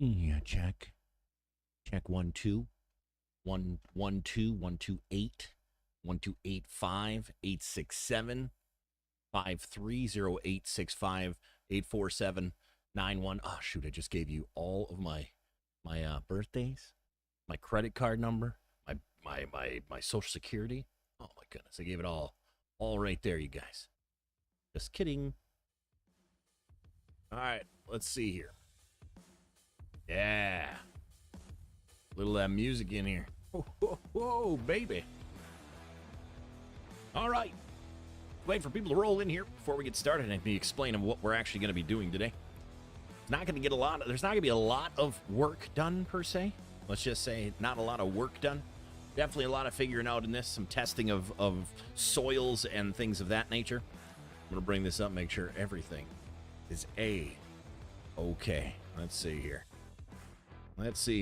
Yeah, check. Check 1 2. 1 1 2 1 2 8 1 2 8 5 8 6 7 5 3 0 8 6 5 8 4 7 9 1. Oh shoot! I just gave you all of my birthdays, my credit card number, my social security. Oh my goodness! I gave it all right there, you guys. Just kidding. All right, let's see here. Yeah. Little of that music in here. Whoa, baby. All right. Wait for people to roll in here before we get started and me explain what we're actually going to be doing today. It's not going to get there's not going to be a lot of work done per se. Let's just say not a lot of work done. Definitely a lot of figuring out in this, some testing of soils and things of that nature. I'm going to bring this up, make sure everything is okay. Let's see here.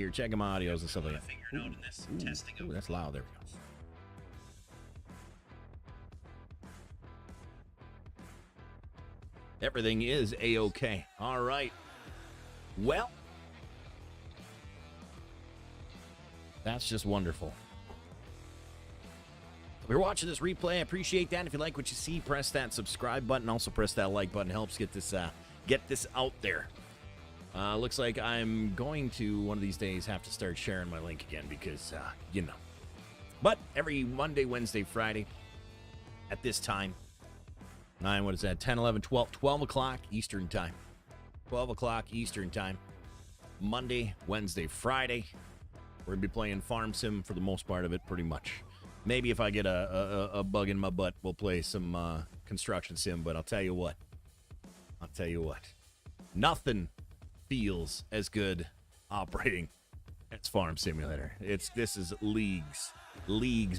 Check my audios and stuff like that. Ooh, that's loud. There we go. Everything is A-okay. All right. Well, that's just wonderful. If you're watching this replay, I appreciate that. If you like what you see, press that subscribe button. Also press that like button. It helps get this out there. Looks like I'm going to, one of these days, have to start sharing my link again because, you know. But every Monday, Wednesday, Friday, at this time, 9, what is that, 10, 11, 12 o'clock Eastern time. 12 o'clock Eastern time. Monday, Wednesday, Friday. We're going to be playing Farm Sim for the most part of it, pretty much. Maybe if I get a bug in my butt, we'll play some Construction Sim, but I'll tell you what. Nothing feels as good operating as Farm Simulator. This is leagues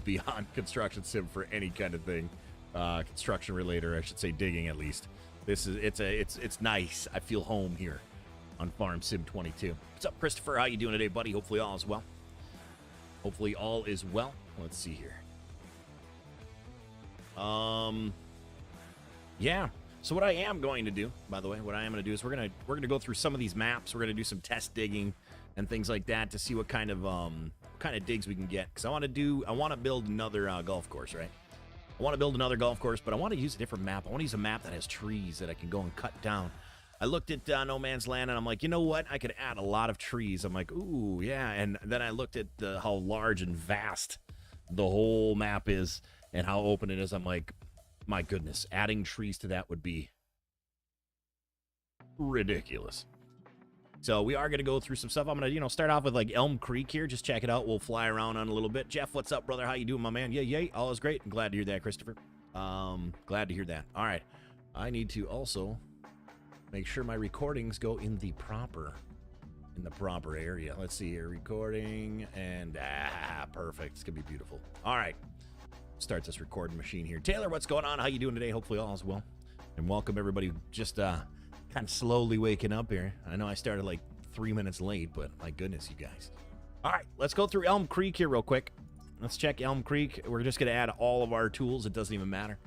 beyond Construction Sim for any kind of thing. Construction related, or I should say digging at least. It's nice. I feel home here on Farm Sim 22. What's up, Christopher? How you doing today, buddy? Hopefully all is well. Let's see here. Yeah. So what I am going to do, by the way, is we're gonna go through some of these maps. We're gonna do some test digging and things like that to see what kind of digs we can get. Because I want to build another golf course, right? I want to build another golf course, but I want to use a different map. I want to use a map that has trees that I can go and cut down. I looked at No Man's Land, and I'm like, you know what? I could add a lot of trees. I'm like, ooh, yeah. And then I looked at how large and vast the whole map is and how open it is. I'm like, my goodness, adding trees to that would be ridiculous. So we are going to go through some stuff. I'm going to, start off with like Elm Creek here. Just check it out. We'll fly around on a little bit. Jeff, what's up, brother? How you doing, my man? Yeah, all is great. I'm glad to hear that, Christopher. Glad to hear that. All right. I need to also make sure my recordings go in the proper area. Let's see here. Recording and perfect. It's going to be beautiful. All right. Start this recording machine here. Taylor, what's going on? How you doing today? Hopefully all is well. And welcome everybody just kind of slowly waking up here. I know I started like 3 minutes late, but my goodness, you guys. All right, let's go through Elm Creek here real quick. Let's check Elm Creek. We're just going to add all of our tools. It doesn't even matter.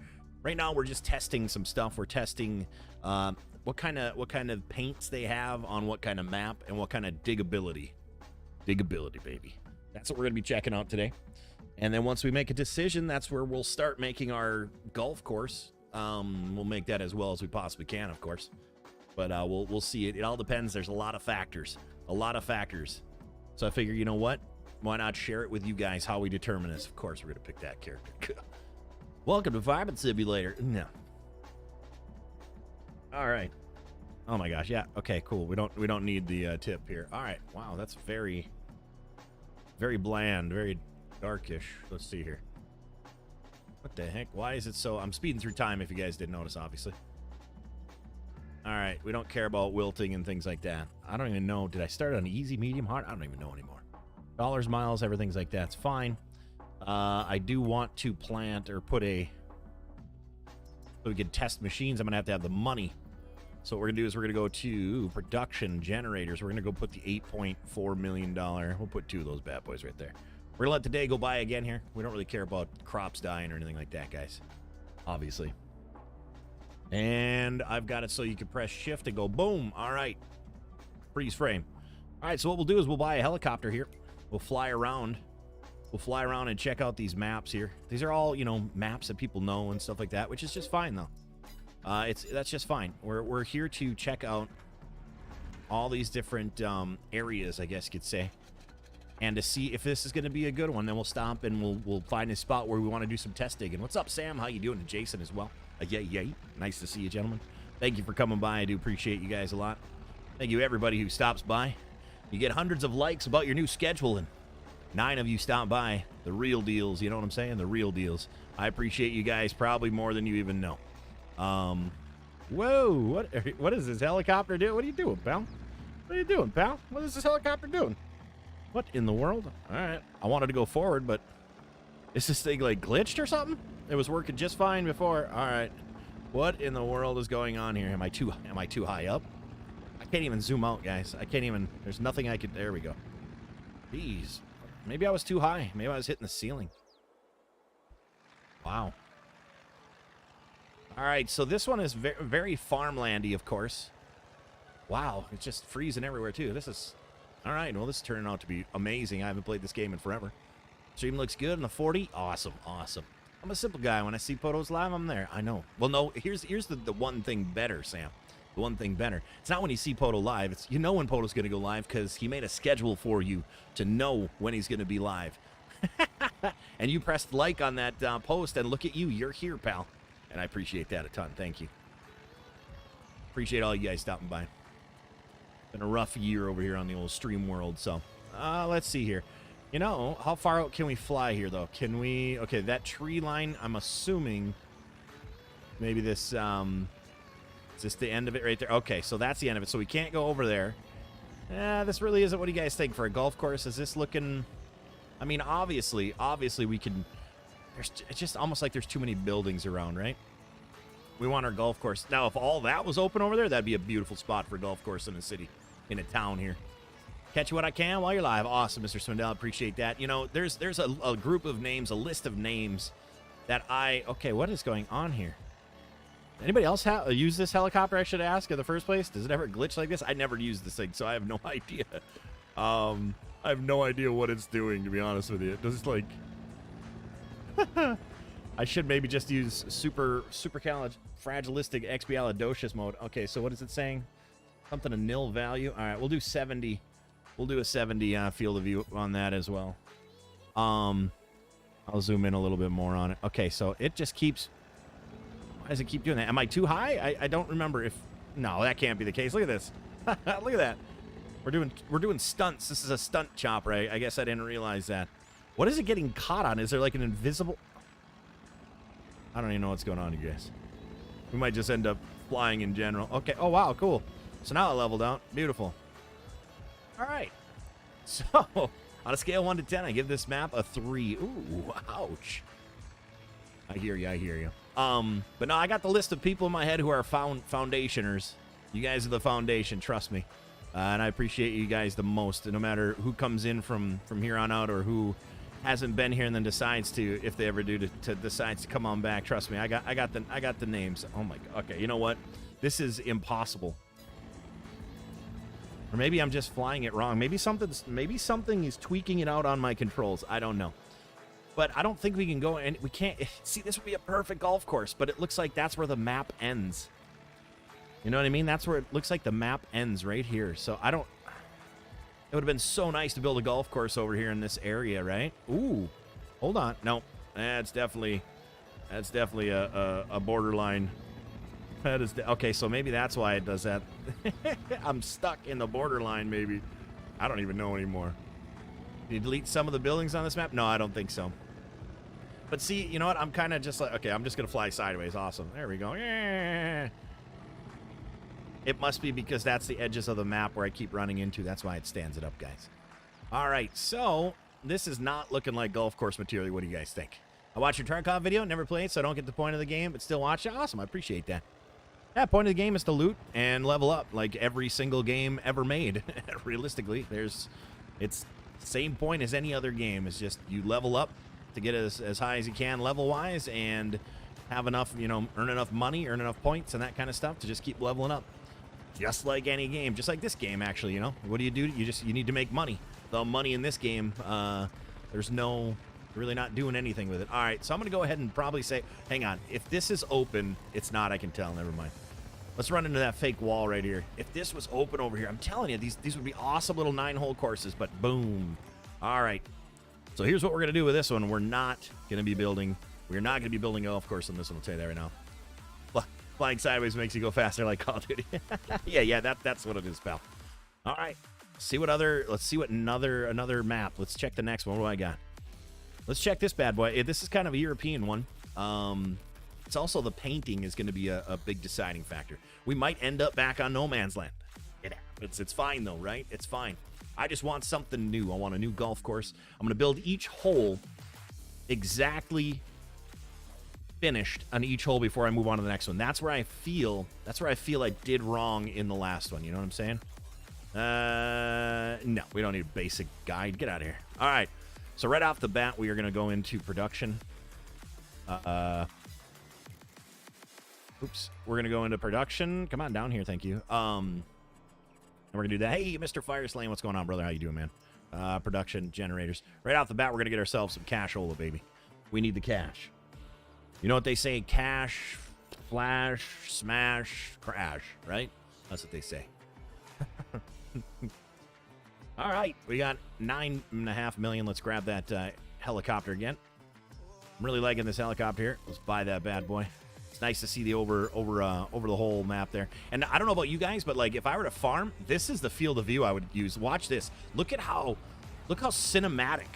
Right now, we're just testing some stuff. We're testing what kind of paints they have on what kind of map and what kind of diggability. Diggability, baby. That's what we're going to be checking out today. And then once we make a decision, that's where we'll start making our golf course. We'll make that as well as we possibly can, of course. But we'll see it. It all depends. There's a lot of factors. So I figure, you know what? Why not share it with you guys how we determine this? Of course, we're going to pick that character. Welcome to Farming Simulator. No. All right. Oh my gosh. Yeah. Okay. Cool. We don't need the tip here. All right. Wow. That's very, very bland. Very darkish. Let's see here. What the heck? Why is it so? I'm speeding through time. If you guys didn't notice, obviously. All right. We don't care about wilting and things like that. I don't even know. Did I start on easy, medium, hard? I don't even know anymore. Dollars, miles, everything's like that's fine. I do want to plant or put so we can test machines. I'm gonna have the money. So what we're gonna do is we're gonna go to production generators. We're gonna go put the $8.4 million. We'll put 2 of those bad boys right there. We're gonna let the day go by again here. We don't really care about crops dying or anything like that, guys. Obviously. And I've got it so you can press shift and go boom. All right. Freeze frame. All right, so what we'll do is we'll buy a helicopter here. We'll fly around. We'll fly around and check out these maps here. These are all, you know, maps that people know and stuff like that, which is just fine, though. That's just fine. We're here to check out all these different areas, I guess you could say, and to see if this is going to be a good one. Then we'll stop and we'll find a spot where we want to do some test digging. What's up, Sam? How you doing? And Jason as well. Yay. Nice to see you, gentlemen. Thank you for coming by. I do appreciate you guys a lot. Thank you, everybody who stops by. You get hundreds of likes about your new schedule, and 9 of you stop by. The real deals, you know what I'm saying? The real deals. I appreciate you guys probably more than you even know. Whoa, what is this helicopter doing? What are you doing, pal? What are you doing, pal? What is this helicopter doing? What in the world? All right, I wanted to go forward, but is this thing like glitched or something? It was working just fine before. All right, what in the world is going on here? Am I too high up? I can't even zoom out, guys. I can't even. There's nothing I could. There we go. Jeez, maybe I was too high. Maybe I was hitting the ceiling. Wow. All right, so this one is very, very farmlandy, of course. Wow, it's just freezing everywhere, too. This is... All right, well, this is turning out to be amazing. I haven't played this game in forever. Stream looks good on the 40. Awesome. I'm a simple guy. When I see PODOs live, I'm there. I know. Well, no, here's the one thing better, Sam. The one thing better. It's not when you see PODO live. It's you know when PODO's going to go live because he made a schedule for you to know when he's going to be live. And you pressed like on that post, and look at you. You're here, pal. And I appreciate that a ton. Thank you. Appreciate all you guys stopping by. Been a rough year over here on the old stream world, so let's see here. You know, how far out can we fly here, though? Can we... Okay, that tree line, I'm assuming maybe this... is this the end of it right there? Okay, so that's the end of it. So we can't go over there. This really isn't... What do you guys think for a golf course? Is this looking... I mean, obviously we can... It's just almost like there's too many buildings around, right? We want our golf course. Now, if all that was open over there, that'd be a beautiful spot for a golf course in a city, in a town here. Catch what I can while you're live. Awesome, Mr. Swindell. Appreciate that. You know, there's a group of names, a list of names that I... Okay, what is going on here? Anybody else use this helicopter, I should ask, in the first place? Does it ever glitch like this? I never used this thing, so I have no idea. I have no idea what it's doing, to be honest with you. It does, like... I should maybe just use supercalifragilistic expialidocious mode. Okay, so what is it saying? Something a nil value. All right, we'll do 70. We'll do a 70 field of view on that as well. I'll zoom in a little bit more on it. Okay, so it just keeps... Why does it keep doing that? Am I too high? I don't remember if... No, that can't be the case. Look at this. Look at that. We're doing stunts. This is a stunt chopper. I guess I didn't realize that. What is it getting caught on? Is there like an invisible... I don't even know what's going on, you guys. We might just end up flying in general. Okay. Oh, wow. Cool. So now I leveled out. Beautiful. All right. So, on a scale of 1 to 10, I give this map a 3. Ooh, ouch. I hear you. But no, I got the list of people in my head who are foundationers. You guys are the foundation. Trust me. And I appreciate you guys the most. No matter who comes in from here on out or who hasn't been here and then decides to, if they ever do, to decides to come on back. Trust me, I got the names. Oh my god. Okay, you know what? This is impossible. Or maybe I'm just flying it wrong. Maybe something is tweaking it out on my controls. I don't know. But I don't think we can go, and we can't see. This would be a perfect golf course, but it looks like that's where the map ends. You know what I mean? That's where it looks like the map ends, right here. So I don't... It would have been so nice to build a golf course over here in this area, right? Ooh, hold on. No, that's definitely a borderline. That is okay. So maybe that's why it does that. I'm stuck in the borderline. Maybe I don't even know anymore. Did you delete some of the buildings on this map? No, I don't think so. But see, you know what? I'm kind of just like, okay, I'm just gonna fly sideways. Awesome. There we go. Yeah. It must be because that's the edges of the map where I keep running into. That's why it stands it up, guys. All right, so this is not looking like golf course material. What do you guys think? I watched your Tarkov video, never played, so I don't get the point of the game, but still watch it. Awesome, I appreciate that. Yeah, point of the game is to loot and level up like every single game ever made. Realistically, it's the same point as any other game. It's just you level up to get as high as you can level-wise and have enough, you know, earn enough money, earn enough points and that kind of stuff to just keep leveling up. just like any game, just like this game, actually, you know? What do? You need to make money. The money in this game, there's no really not doing anything with it. All right, so I'm going to go ahead and probably say, hang on, if this is open, it's not, I can tell, never mind. Let's run into that fake wall right here. If this was open over here, I'm telling you, these would be awesome little 9-hole courses, but boom. All right, so here's what we're going to do with this one. We're not going to be building a golf course on this one, I'll tell you that right now. Flying sideways makes you go faster like Call of Duty. yeah, that's what it is, pal. All right, let's see what another map. Let's check the next one. What do I got? Let's check this bad boy. This is kind of a European one. It's also the painting is going to be a big deciding factor. We might end up back on No Man's Land. It's fine, though, right? It's fine. I just want something new. I want a new golf course. I'm going to build each hole exactly finished on each hole before I move on to the next one. That's where I feel I did wrong in the last one. You know what I'm saying? No, we don't need a basic guide. Get out of here. All right. So right off the bat, we are going to go into production. Oops. We're going to go into production. Come on down here. Thank you. And we're going to do that. Hey, Mr. Fireslane, what's going on, brother? How you doing, man? Production, generators. Right off the bat, we're going to get ourselves some cashola, baby. We need the cash. You know what they say? Cash, flash, smash, crash, right? That's what they say. All right, we got $9.5 million. Let's grab that helicopter again. I'm really liking this helicopter here. Let's buy that bad boy. It's nice to see the over the whole map there. And I don't know about you guys, but like if I were to farm, this is the field of view I would use. Watch this. Look how cinematic.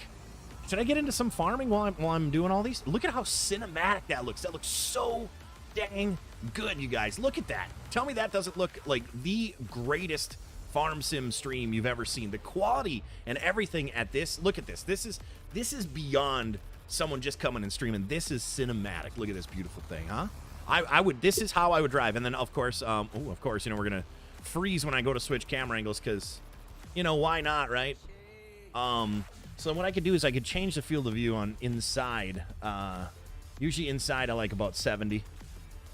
Should I get into some farming while I'm doing all these? Look at how cinematic that looks. That looks so dang good, you guys. Look at that. Tell me that doesn't look like the greatest farm sim stream you've ever seen. The quality and everything at this. Look at this. This is beyond someone just coming and streaming. This is cinematic. Look at this beautiful thing, huh? This is how I would drive. And then of course, you know, we're gonna freeze when I go to switch camera angles because, you know, why not, right? So what I could do is I could change the field of view on inside. Usually inside I like about 70.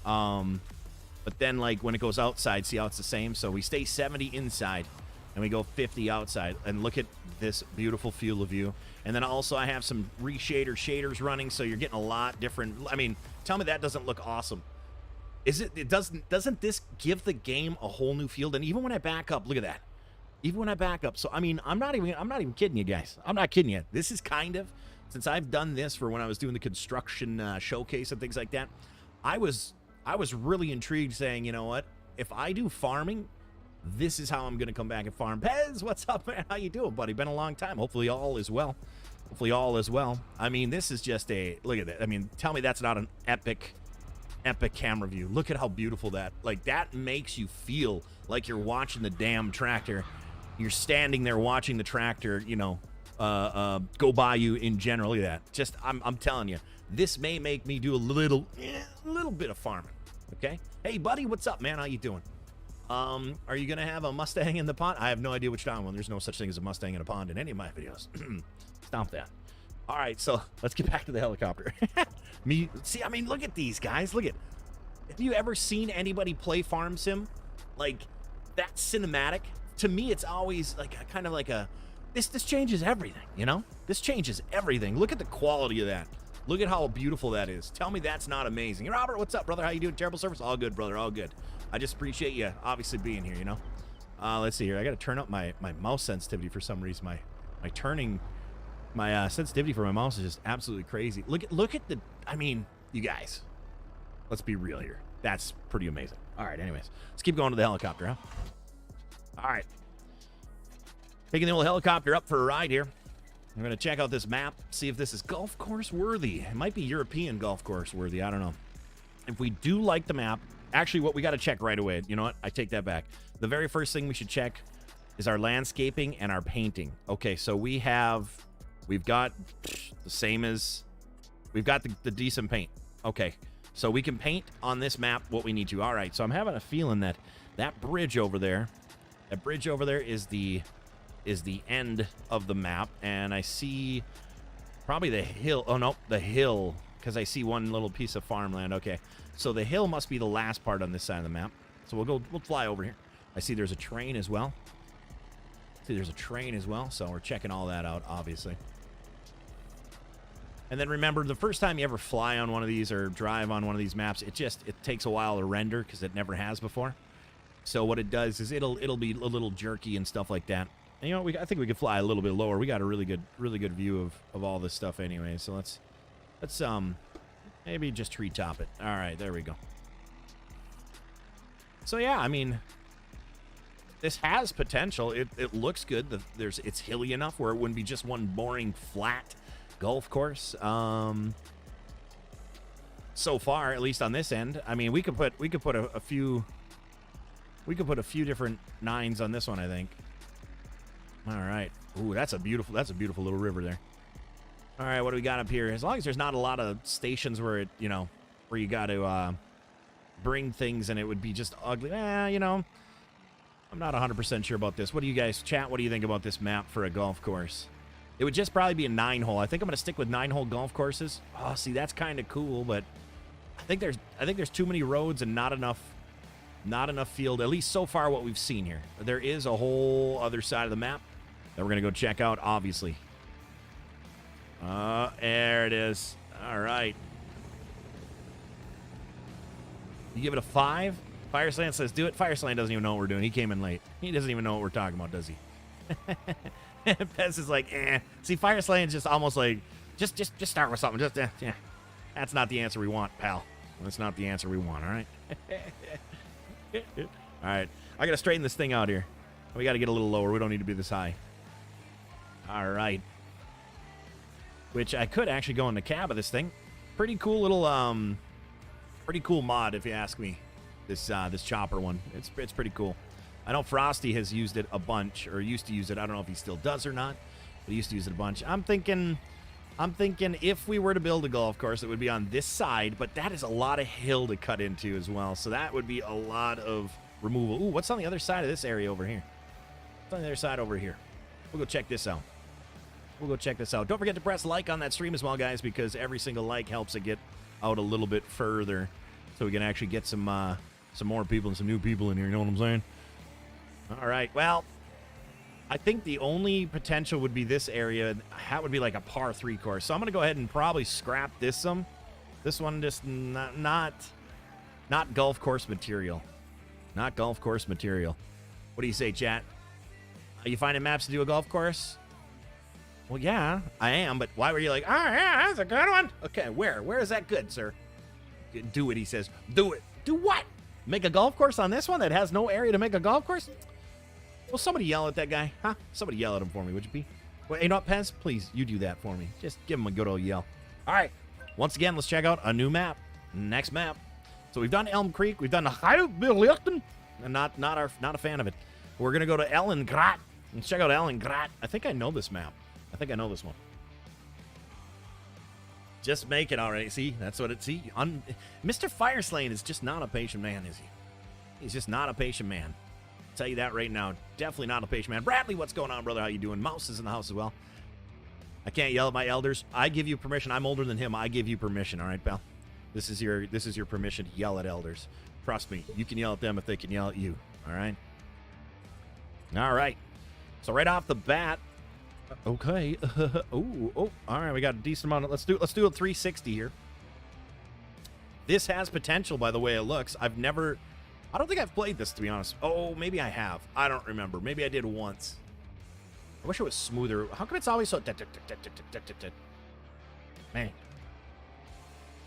But then like when it goes outside, see how it's the same? So we stay 70 inside and we go 50 outside. And look at this beautiful field of view. And then also I have some shaders running, so you're getting a lot different. I mean, tell me that doesn't look awesome. Doesn't this give the game a whole new field? And even when I back up, look at that. Even when I back up. So I mean, I'm not even kidding you guys. I'm not kidding you. This is kind of, since I've done this for when I was doing the construction showcase and things like that, I was really intrigued, saying, you know what? If I do farming, this is how I'm going to come back and farm. Pez, what's up, man? How you doing, buddy? Been a long time. Hopefully all is well. I mean, this is just look at that. I mean, tell me that's not an epic camera view. Look at how beautiful that, like, that makes you feel like you're watching the damn tractor. You're standing there watching the tractor, you know, go by you in general. Look at that. Just, I'm telling you, this may make me do a little bit of farming. Okay. Hey, buddy, what's up, man? How you doing? Are you gonna have a Mustang in the pond? I have no idea which down one. There's no such thing as a Mustang in a pond in any of my videos. Stomp that. All right, so let's get back to the helicopter. See, I mean, look at these guys. Look at. Have you ever seen anybody play farm sim? Like, that cinematic. To me, it's always like kind of like this changes everything, you know? This changes everything. Look at the quality of that. Look at how beautiful that is. Tell me that's not amazing. Robert, what's up, brother? How you doing? Terrible service? All good, brother. All good. I just appreciate you obviously being here, you know? Let's see here. I got to turn up my mouse sensitivity for some reason. My sensitivity for my mouse is just absolutely crazy. Look at the, I mean, you guys, let's be real here. That's pretty amazing. All right, anyways, let's keep going to the helicopter, huh? All right. Taking the old helicopter up for a ride here. I'm going to check out this map, see if this is golf course worthy. It might be European golf course worthy. I don't know. If we do like the map, actually what we got to check right away, you know what? I take that back. The very first thing we should check is our landscaping and our painting. Okay, so we've got the same as, we've got the decent paint. Okay, so we can paint on this map what we need to. All right, so I'm having a feeling that bridge over there, is the end of the map, and I see probably the hill. Oh no, the hill, because I see one little piece of farmland. Okay, so the hill must be the last part on this side of the map. So we'll fly over here. I see there's a train as well. See, there's a train as well, so we're checking all that out, obviously. And then remember, the first time you ever fly on one of these or drive on one of these maps, it takes a while to render because it never has before. So what it does is it'll be a little jerky and stuff like that. And you know, I think we could fly a little bit lower. We got a really good view of all this stuff anyway. So let's maybe just treetop it. All right, there we go. So yeah, I mean, this has potential. It looks good. It's hilly enough where it wouldn't be just one boring flat golf course. So far, at least on this end, I mean, we could put a few different 9s on this one, I think. All right. Ooh, that's a beautiful little river there. All right, what do we got up here? As long as there's not a lot of stations where where you got to bring things and it would be just ugly. You know, I'm not 100% sure about this. What do you guys, chat? What do you think about this map for a golf course? It would just probably be a 9-hole. I think I'm going to stick with 9-hole golf courses. Oh, see, that's kind of cool, but I think there's too many roads and not enough field, at least so far what we've seen here. There is a whole other side of the map that we're going to go check out, obviously. There it is. All right. You give it a 5? Fireslant says do it. Fireslant doesn't even know what we're doing. He came in late. He doesn't even know what we're talking about, does he? Pez is like, eh. See, Fireslant's just almost like, just start with something. Just, yeah. That's not the answer we want, pal. That's not the answer we want, all right? All right. I got to straighten this thing out here. We got to get a little lower. We don't need to be this high. All right. Which I could actually go in the cab of this thing. Pretty cool little, pretty cool mod, if you ask me. This chopper one. It's pretty cool. I know Frosty has used it a bunch, or used to use it. I don't know if he still does or not, but he used to use it a bunch. I'm thinking if we were to build a golf course, it would be on this side, but that is a lot of hill to cut into as well. So that would be a lot of removal. Ooh, what's on the other side of this area over here? What's on the other side over here? We'll go check this out. Don't forget to press like on that stream as well, guys, because every single like helps it get out a little bit further, so we can actually get some more people and some new people in here. You know what I'm saying? All right. Well, I think the only potential would be this area. That would be like a par 3 course. So I'm going to go ahead and probably scrap this one. This one just not golf course material. Not golf course material. What do you say, chat? Are you finding maps to do a golf course? Well, yeah, I am. But why were you like, oh, yeah, that's a good one? Okay, where? Where is that good, sir? Do it, he says. Do it. Do what? Make a golf course on this one that has no area to make a golf course? Well, somebody yell at that guy, huh? Somebody yell at him for me, would you be? Well, you know what, Pez? Please, you do that for me. Just give him a good old yell. All right. Once again, let's check out a new map. Next map. So we've done Elm Creek. We've done the Heilbelichten. And not a fan of it. We're going to go to Ellengrat. Let's check out Ellengrat. I think I know this map. I think I know this one. Just make it already. See, that's what Mr. Fireslane is just not a patient man, is he? He's just not a patient man. I'll tell you that right now. Definitely not a patient man. Bradley, what's going on, brother? How you doing? Mouse is in the house as well. I can't yell at my elders. I give you permission. I'm older than him. I give you permission. All right, pal. This is your permission to yell at elders. Trust me. You can yell at them if they can yell at you. All right. All right. So right off the bat. Okay. Oh. All right. We got a decent amount. Let's do a 360 here. This has potential, by the way it looks. I don't think I've played this, to be honest. Oh, maybe I have. I don't remember. Maybe I did once. I wish it was smoother. How come it's always so... Man.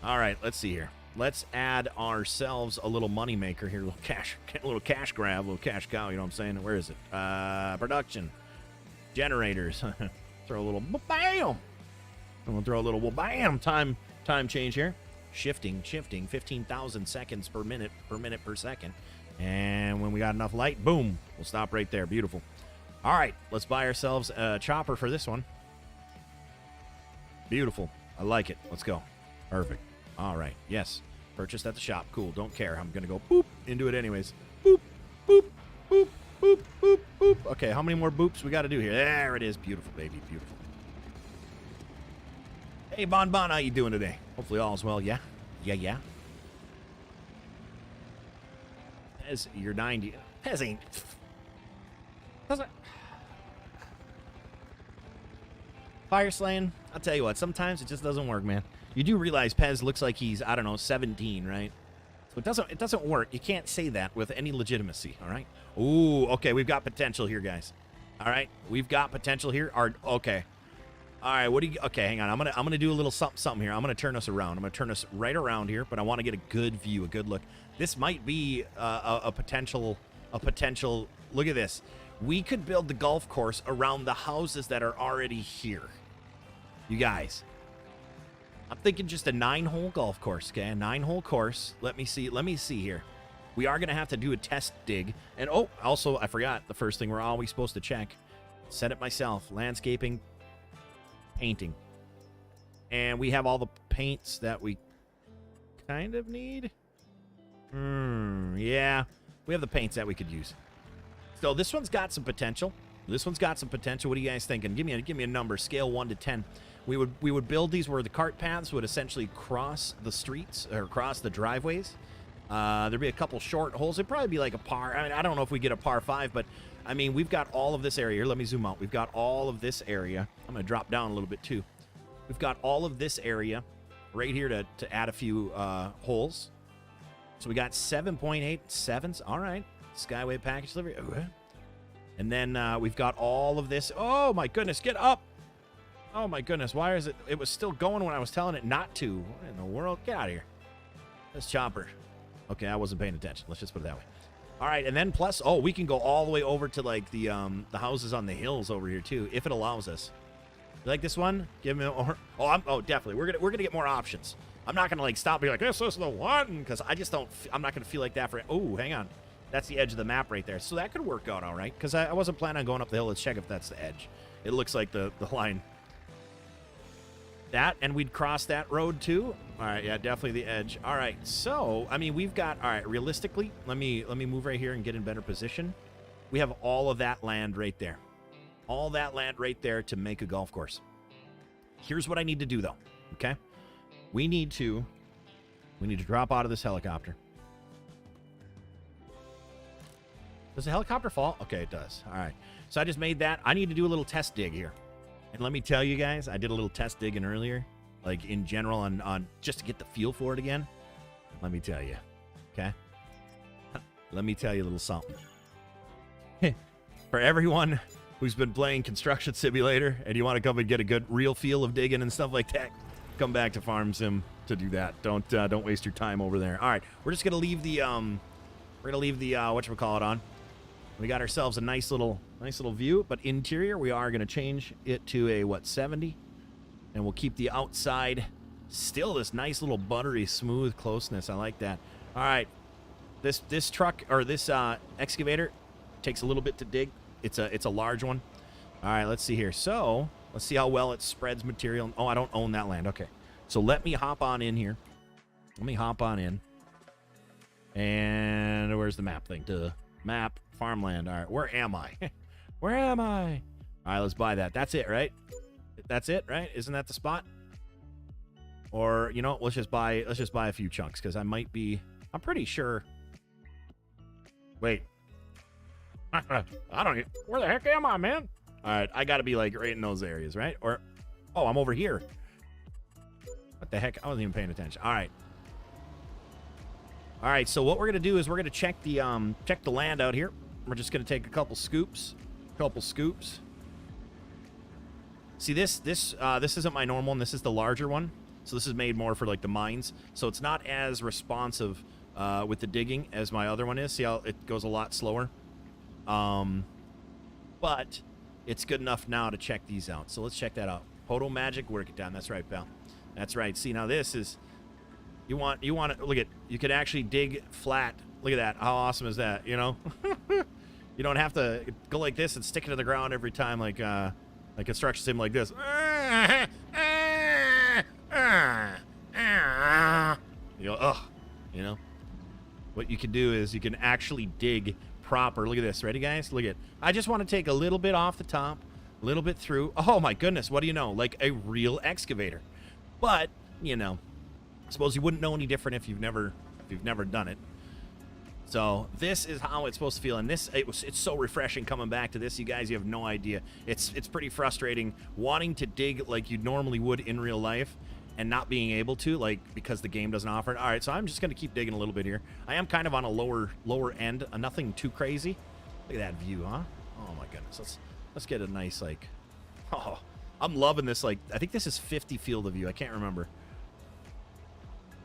All right, let's see here. Let's add ourselves a little money maker here. A little cash grab, a little cash cow, you know what I'm saying? Where is it? Production. Generators. Throw a little... Bam! I'm going to throw a little... Bam! Time change here. Shifting 15,000 seconds per minute per second. And when we got enough light, boom, we'll stop right there. Beautiful. All right, let's buy ourselves a chopper for this one. Beautiful. I like it. Let's go. Perfect. All right. Yes. Purchased at the shop. Cool. Don't care. I'm going to go boop into it anyways. Boop, boop, boop, boop, boop, boop. Okay, how many more boops we got to do here? There it is. Beautiful, baby. Beautiful. Hey, Bon, how you doing today? Hopefully all is well. Yeah. As you're 90. Pez ain't. Doesn't. Fire slaying. I'll tell you what. Sometimes it just doesn't work, man. You do realize Pez looks like he's, I don't know, 17, right? So it doesn't work. You can't say that with any legitimacy, all right? Ooh, okay, we've got potential here, guys. All right, we've got potential here. Okay. All right, what do you, okay, hang on. I'm gonna do a little something here. I'm gonna turn us around. I'm gonna turn us right around here, but I want to get a good view, a good look. This might be a potential, look at this. We could build the golf course around the houses that are already here. You guys. I'm thinking just a 9-hole golf course, okay? A 9-hole course. Let me see here. We are going to have to do a test dig. And, oh, also, I forgot the first thing we're always supposed to check. Set it myself. Landscaping. Painting. And we have all the paints that we kind of need. Yeah. We have the paints that we could use. So this one's got some potential. What are you guys thinking? Give me a number. Scale 1 to 10. We would build these where the cart paths would essentially cross the streets or cross the driveways. There'd be a couple short holes. It'd probably be like a par. I mean, I don't know if we get a par 5, but I mean, we've got all of this area here. Let me zoom out. We've got all of this area. I'm going to drop down a little bit too. We've got all of this area right here to add a few holes. So we got 7.8 sevens. All right. Skyway package delivery. Okay. And then we've got all of this. Oh my goodness, get up. Oh my goodness, why is it? It was still going when I was telling it not to. What in the world? Get out of here. This chopper. Okay, I wasn't paying attention. Let's just put it that way. All right, and then plus, oh, we can go all the way over to like the houses on the hills over here too, if it allows us. You like this one? Give me more. Oh, definitely. We're gonna get more options. I'm not gonna like stop and be like, this is the one, because I just don't. I'm not gonna feel like that for. Oh, hang on. That's the edge of the map right there. So that could work out all right, because I wasn't planning on going up the hill. Let's check if that's the edge. It looks like the line. That, and we'd cross that road too. All right, yeah, definitely the edge. All right, so I mean, we've got, all right, realistically, let me move right here and get in better position. We have all of that land right there, all that land right there to make a golf course. Here's what I need to do though. Okay, we need to drop out of this helicopter. Does the helicopter fall? Okay, it does. All right, so I just made that. I need to do a little test dig here. And let me tell you guys, I did a little test digging earlier, like in general on just to get the feel for it again. Let me tell you, okay? Let me tell you a little something. For everyone who's been playing Construction Simulator and you want to come and get a good real feel of digging and stuff like that, come back to Farm Sim to do that. Don't waste your time over there. All right, we're just gonna leave the whatchamacallit on. We got ourselves a nice little view, but interior, we are going to change it to a, 70? And we'll keep the outside still this nice little buttery smooth closeness. I like that. All right. This truck, or this excavator, takes a little bit to dig. It's a large one. All right, let's see here. So, let's see how well it spreads material. Oh, I don't own that land. Okay. So, let me hop on in here. Let me hop on in. And where's the map thing? Duh. Map. Farmland. All right, where am I? Where am I? All right, let's buy that. That's it, right? That's it, right? Isn't that the spot? Or, you know, let's just buy a few chunks, because I'm pretty sure. Wait. I don't. Where the heck am I, man? All right, I got to be like right in those areas, right? Or, oh, I'm over here. What the heck? I wasn't even paying attention. All right. All right, so what we're gonna do is we're gonna check the land out here. We're just gonna take a couple scoops. See, this isn't my normal one. This is the larger one. So this is made more for like the mines. So it's not as responsive with the digging as my other one is. See how it goes a lot slower. But it's good enough now to check these out. So let's check that out. PODO magic, work it down. That's right, pal. That's right. See, now this is. You want to look at, you could actually dig flat. Look at that. How awesome is that? You know, you don't have to go like this and stick it to the ground every time, like construction sim like this. You go, ugh. You know, what you can do is you can actually dig proper. Look at this. Ready, guys? Look at. I just want to take a little bit off the top, a little bit through. Oh my goodness! What do you know? Like a real excavator. But you know. I suppose you wouldn't know any different if you've never done it. So this is how it's supposed to feel, and it's so refreshing coming back to this, you guys. You have no idea. It's pretty frustrating wanting to dig like you normally would in real life and not being able to, like, because the game doesn't offer it. All right, so I'm just gonna keep digging a little bit here. I am kind of on a lower end, nothing too crazy. Look at that view, huh? Oh my goodness. Let's get a nice, like, oh, I'm loving this. Like, I think this is 50 field of view. I can't remember.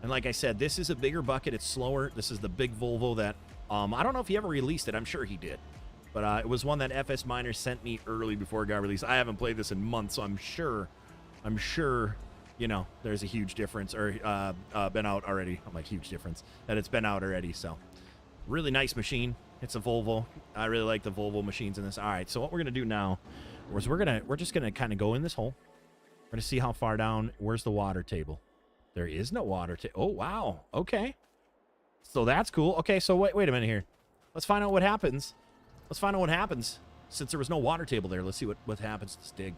And like I said, this is a bigger bucket. It's slower. This is the big Volvo that, I don't know if he ever released it. I'm sure he did. But it was one that FS Miners sent me early before it got released. I haven't played this in months, so I'm sure, you know, there's a huge difference, or been out already. I'm like, huge difference, that it's been out already. So really nice machine. It's a Volvo. I really like the Volvo machines in this. All right, so what we're going to do now is we're just going to kind of go in this hole. We're going to see how far down. Where's the water table? There is no water table. Oh, wow. Okay. So that's cool. Okay, so wait a minute here. Let's find out what happens. Let's find out what happens. Since there was no water table there, let's see what happens to this dig.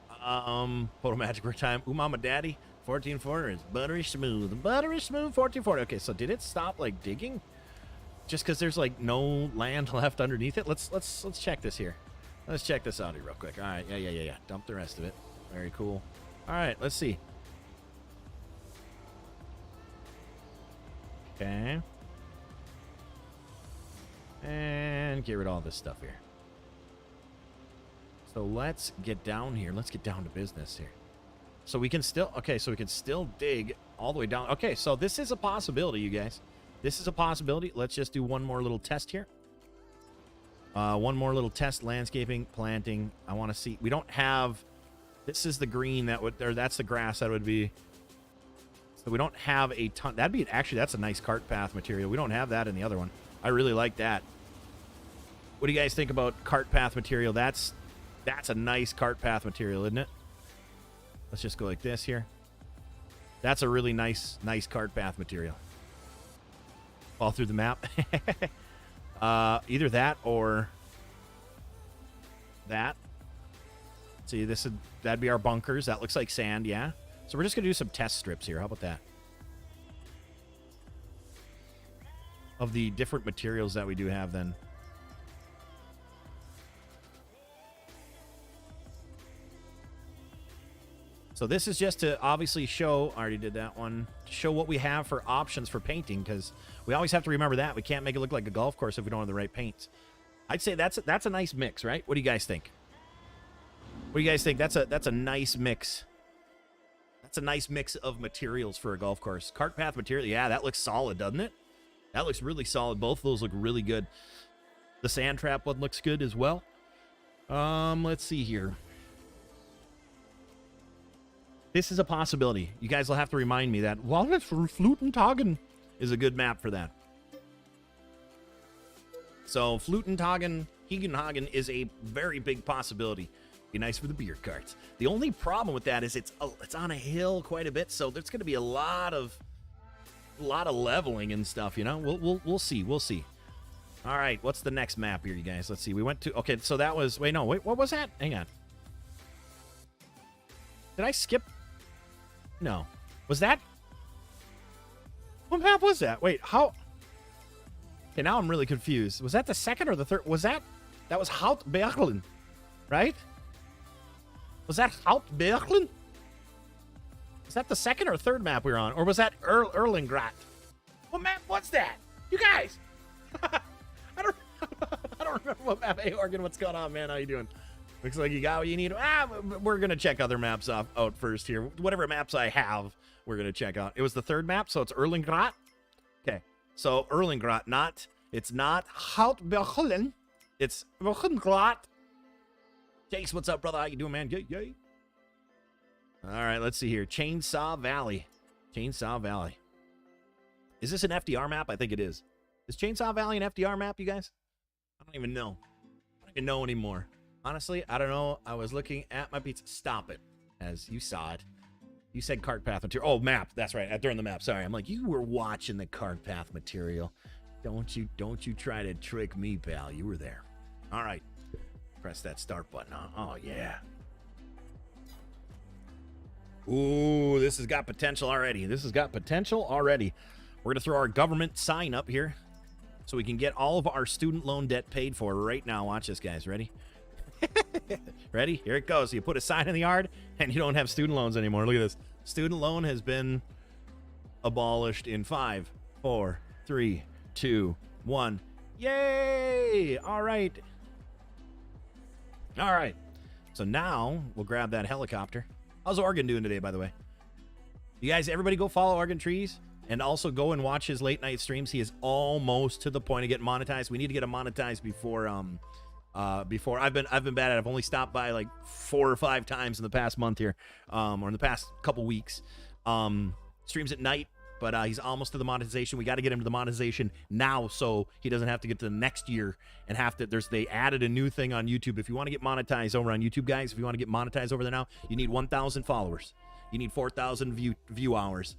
PODO Magic for time. Ooh, Mama Daddy. 1440 is buttery smooth. Buttery smooth 1440. Okay, so did it stop, like, digging? Just because there's, like, no land left underneath it? Let's check this here. Let's check this out here real quick. All right, yeah. Dump the rest of it. Very cool. All right, let's see. Okay. And get rid of all this stuff here. So let's get down here. Let's get down to business here. So we can still, okay, so we can still dig all the way down. Okay, so this is a possibility, you guys. This is a possibility. Let's just do one more little test here. One more little test, landscaping, planting. I want to see, we don't have, this is the green that would, or that's the grass that would be. So we don't have a ton. That'd be, actually, that's a nice cart path material. We don't have that in the other one. I really like that. What do you guys think about cart path material? That's a nice cart path material, isn't it? Let's just go like this here. That's a really nice cart path material. All through the map. Either that or that. See, that'd be our bunkers. That looks like sand, yeah. So we're just gonna do some test strips here. How about that? Of the different materials that we do have then. So this is just to obviously show, I already did that one, to show what we have for options for painting, because we always have to remember that. We can't make it look like a golf course if we don't have the right paints. I'd say that's a nice mix, right? What do you guys think? What do you guys think? That's a nice mix. That's a nice mix of materials for a golf course. Cart path material, yeah, that looks solid, doesn't it? That looks really solid. Both of those look really good. The sand trap one looks good as well. Let's see here. This is a possibility. You guys will have to remind me that Walnut for Flutentagen is a good map for that. So Flutentagen, Hegenhagen is a very big possibility. Be nice for the beer carts. The only problem with that is it's on a hill quite a bit, so there's going to be a lot of leveling and stuff. You know, we'll see. We'll see. All right, what's the next map here, you guys? Let's see. We went to, okay, so that was, wait, what was that? Hang on. Did I skip? No. Was that? What map was that? Wait, how? Okay, now I'm really confused. Was that the second or the third? Was that was Houtbergen, right? Was that Houtbergen? Is that the second or third map we were on? Or was that Erlingrat? What map was that? You guys! I don't remember what map. Hey, Oregon, what's going on, man? How you doing? Looks like you got what you need. We're going to check other maps out first here. Whatever maps I have, we're going to check out. It was the third map, so it's Erlingrat. Okay, so Erlingrat, it's not Houtbergen. It's Erlingrat. Jace, what's up, brother? How you doing, man? Yay. All right, let's see here. Chainsaw Valley. Chainsaw Valley. Is this an FDR map? I think it is. Is Chainsaw Valley an FDR map, you guys? I don't even know. I don't even know anymore. Honestly, I don't know. I was looking at my pizza. Stop it. As you saw it. You said cart path material. Oh, map. That's right. During the map. Sorry. I'm like, you were watching the cart path material. Don't you try to trick me, pal. You were there. All right. Press that start button on. Oh, yeah. Ooh, this has got potential already. We're going to throw our government sign up here so we can get all of our student loan debt paid for right now. Watch this, guys. Ready? Ready? Here it goes. You put a sign in the yard, and you don't have student loans anymore. Look at this. Student loan has been abolished in 5, 4, 3, 2, 1. Yay! All right. All right. So now we'll grab that helicopter. How's Oregon doing today, by the way? You guys, everybody go follow Oregon Trees. And also go and watch his late night streams. He is almost to the point of getting monetized. We need to get him monetized before I've been bad at it. I've only stopped by like 4 or 5 times in the past month here, or in the past couple weeks. Streams at night, but he's almost to the monetization. We got to get him to the monetization now so he doesn't have to get to the next year and have to. They added a new thing on YouTube. If you want to get monetized over on YouTube, guys, if you want to get monetized over there now, you need 1,000 followers. You need 4,000 view hours.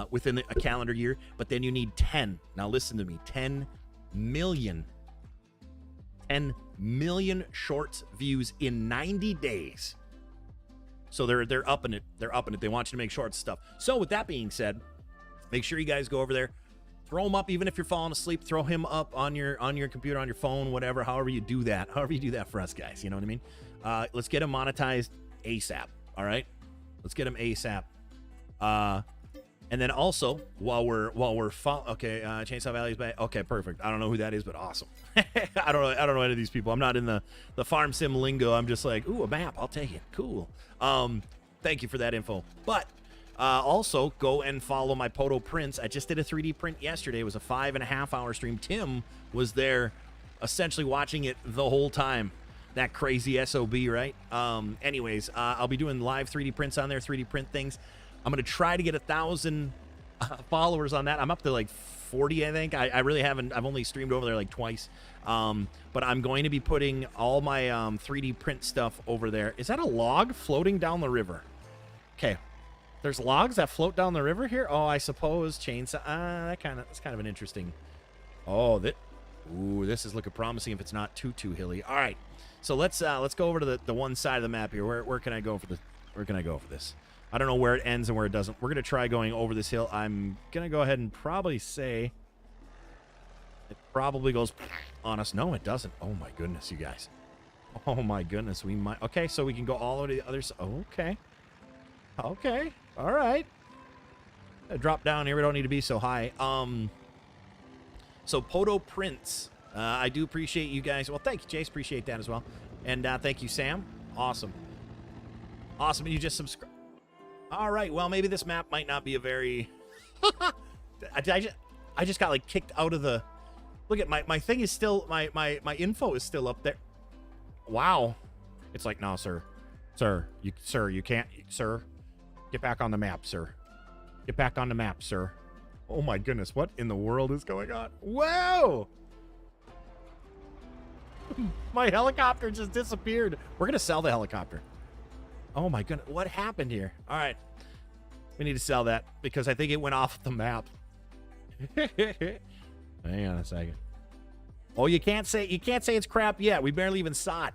Within a calendar year, but then you need 10. Now listen to me, 10 million shorts views in 90 days. So they're upping it. They're upping it. They want you to make shorts stuff. So with that being said, make sure you guys go over there, throw him up. Even if you're falling asleep, throw him up on your computer, on your phone, whatever. However you do that for us, guys. You know what I mean? Let's get him monetized ASAP. All right, let's get him ASAP. And then also, while we're Chainsaw Valley's back. Okay, perfect. I don't know who that is, but awesome. I don't know any of these people. I'm not in the farm sim lingo. I'm just like, ooh, a map. I'll take it. Cool. Thank you for that info. But also go and follow my PODO prints. I just did a 3D print yesterday. It was a 5.5-hour stream. Tim was there, essentially watching it the whole time. That crazy SOB, right? Anyways, I'll be doing live 3D prints on there, 3D print things. I'm going to try to get 1,000 followers on that. I'm up to like 40, I think. I really haven't. I've only streamed over there like twice. But I'm going to be putting all my 3D print stuff over there. Is that a log floating down the river? Okay. There's logs that float down the river here? Oh, I suppose chainsaw. That's kind of an interesting. Oh, this is looking promising if it's not too hilly. All right. So let's go over to the one side of the map here. Where can I go for this? I don't know where it ends and where it doesn't. We're going to try going over this hill. I'm going to go ahead and probably say it probably goes on us. No, it doesn't. Oh, my goodness, you guys. Oh, my goodness. We might. Okay, so we can go all the way to the other side. Okay. Okay. All right. Drop down here. We don't need to be so high. So PODO prints. I do appreciate you guys. Well, thank you, Jace. Appreciate that as well. And thank you, Sam. Awesome. Awesome. You just subscribe. All right, well, maybe this map might not be a very... I just got, like, kicked out of the... Look at my thing is still... My info is still up there. Wow. It's like, no, sir. Sir, you can't... Sir, get back on the map, sir. Get back on the map, sir. Oh, my goodness. What in the world is going on? Whoa! My helicopter just disappeared. We're going to sell the helicopter. Oh my goodness, what happened here? All right, we need to sell that because I think it went off the map. Hang on a second. Oh, you can't say it's crap yet. We barely even saw it.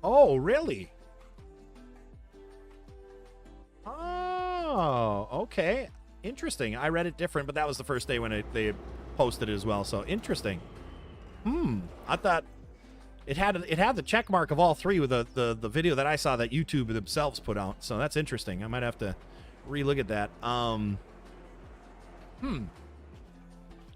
Oh, really? Oh, okay. Interesting. I read it different, but that was the first day when they posted it as well. So interesting. I thought it had the check mark of all 3 with the video that I saw that YouTube themselves put out. So that's interesting. I might have to relook at that.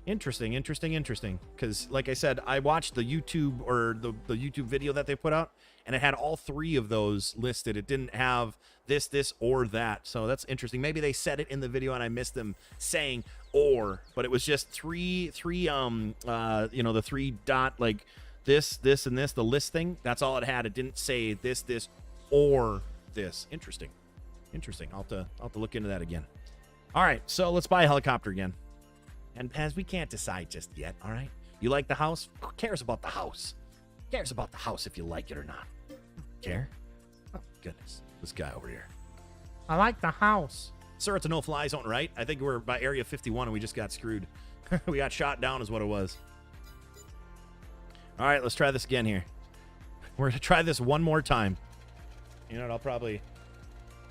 Interesting. Because like I said, I watched the YouTube or the YouTube video that they put out, and it had all 3 of those listed. It didn't have this, or that. So that's interesting. Maybe they said it in the video and I missed them saying or, but it was just three the 3 dot, like this, and this, the list thing. That's all it had. It didn't say this, or this. Interesting. I'll have to look into that again. All right, so let's buy a helicopter again. And Paz, we can't decide just yet, all right? You like the house? Who cares about the house? Who cares about the house if you like it or not? Care? Oh, goodness. This guy over here. I like the house. Sir, it's a no-fly zone, right? I think we're by Area 51 and we just got screwed. We got shot down is what it was. All right, let's try this again here. We're going to try this one more time. You know what? I'll probably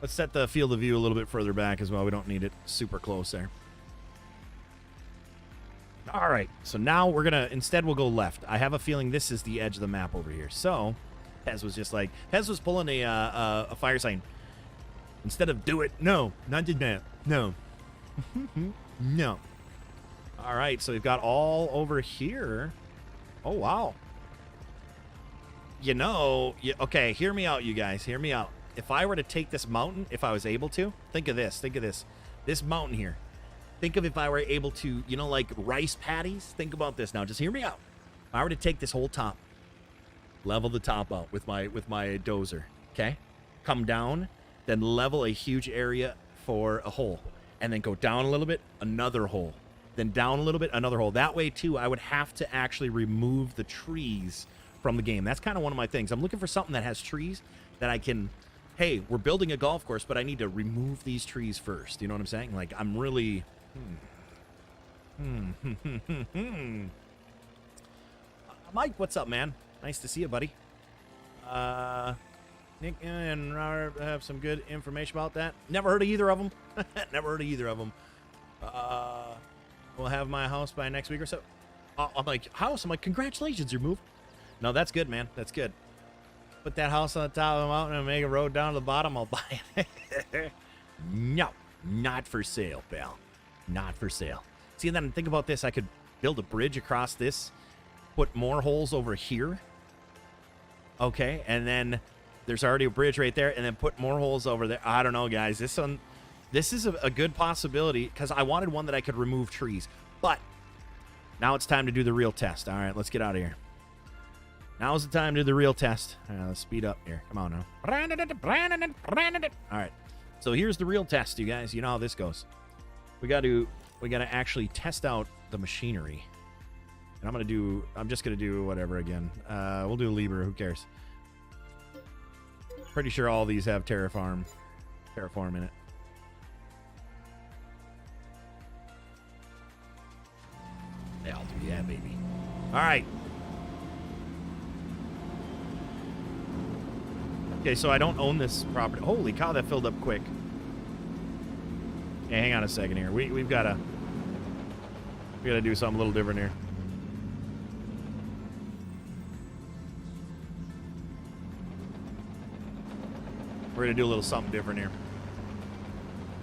Let's set the field of view a little bit further back as well. We don't need it super close there. All right, so now we're gonna, instead we'll go left. I have a feeling this is the edge of the map over here. So, Pez was just like, Pez was pulling a fire sign. Instead of do it, no, not did that, no. No. All right, so we've got all over here. Oh, wow. You know, okay, hear me out, you guys, hear me out. If I were to take this mountain, if I was able to, think of this, this mountain here. Think of if I were able to, you know, like rice paddies. Think about this now. Just hear me out. If I were to take this whole top, level the top out with my dozer, okay? Come down, then level a huge area for a hole, and then go down a little bit, another hole, then down a little bit, another hole. That way, too, I would have to actually remove the trees from the game. That's kind of one of my things. I'm looking for something that has trees that I can... Hey, we're building a golf course, but I need to remove these trees first. You know what I'm saying? Like, I'm really... Mike, what's up, man? Nice to see you, buddy. Nick and Robert have some good information about that. Never heard of either of them. Never heard of either of them. We'll have my house by next week or so. I'm like, house? I'm like, congratulations, you're moving. No, that's good, man. That's good. Put that house on the top of the mountain and make a road down to the bottom. I'll buy it. No, not for sale, pal. Not for sale. See, and then think about this. I could build a bridge across this, put more holes over here. Okay, and then there's already a bridge right there, and then put more holes over there. I don't know, guys. This is a good possibility because I wanted one that I could remove trees. But now it's time to do the real test. All right, let's get out of here. Now's the time to do the real test. Let's speed up here. Come on now. All right. So here's the real test, you guys. You know how this goes. We got to actually test out the machinery. And I'm just gonna do whatever again. We'll do Libra. Who cares? Pretty sure all these have Terraform in it. Yeah, I'll do that, baby. All right. Okay, so I don't own this property. Holy cow, that filled up quick. Hey, hang on a second here. We've got to do something a little different here. We're going to do a little something different here.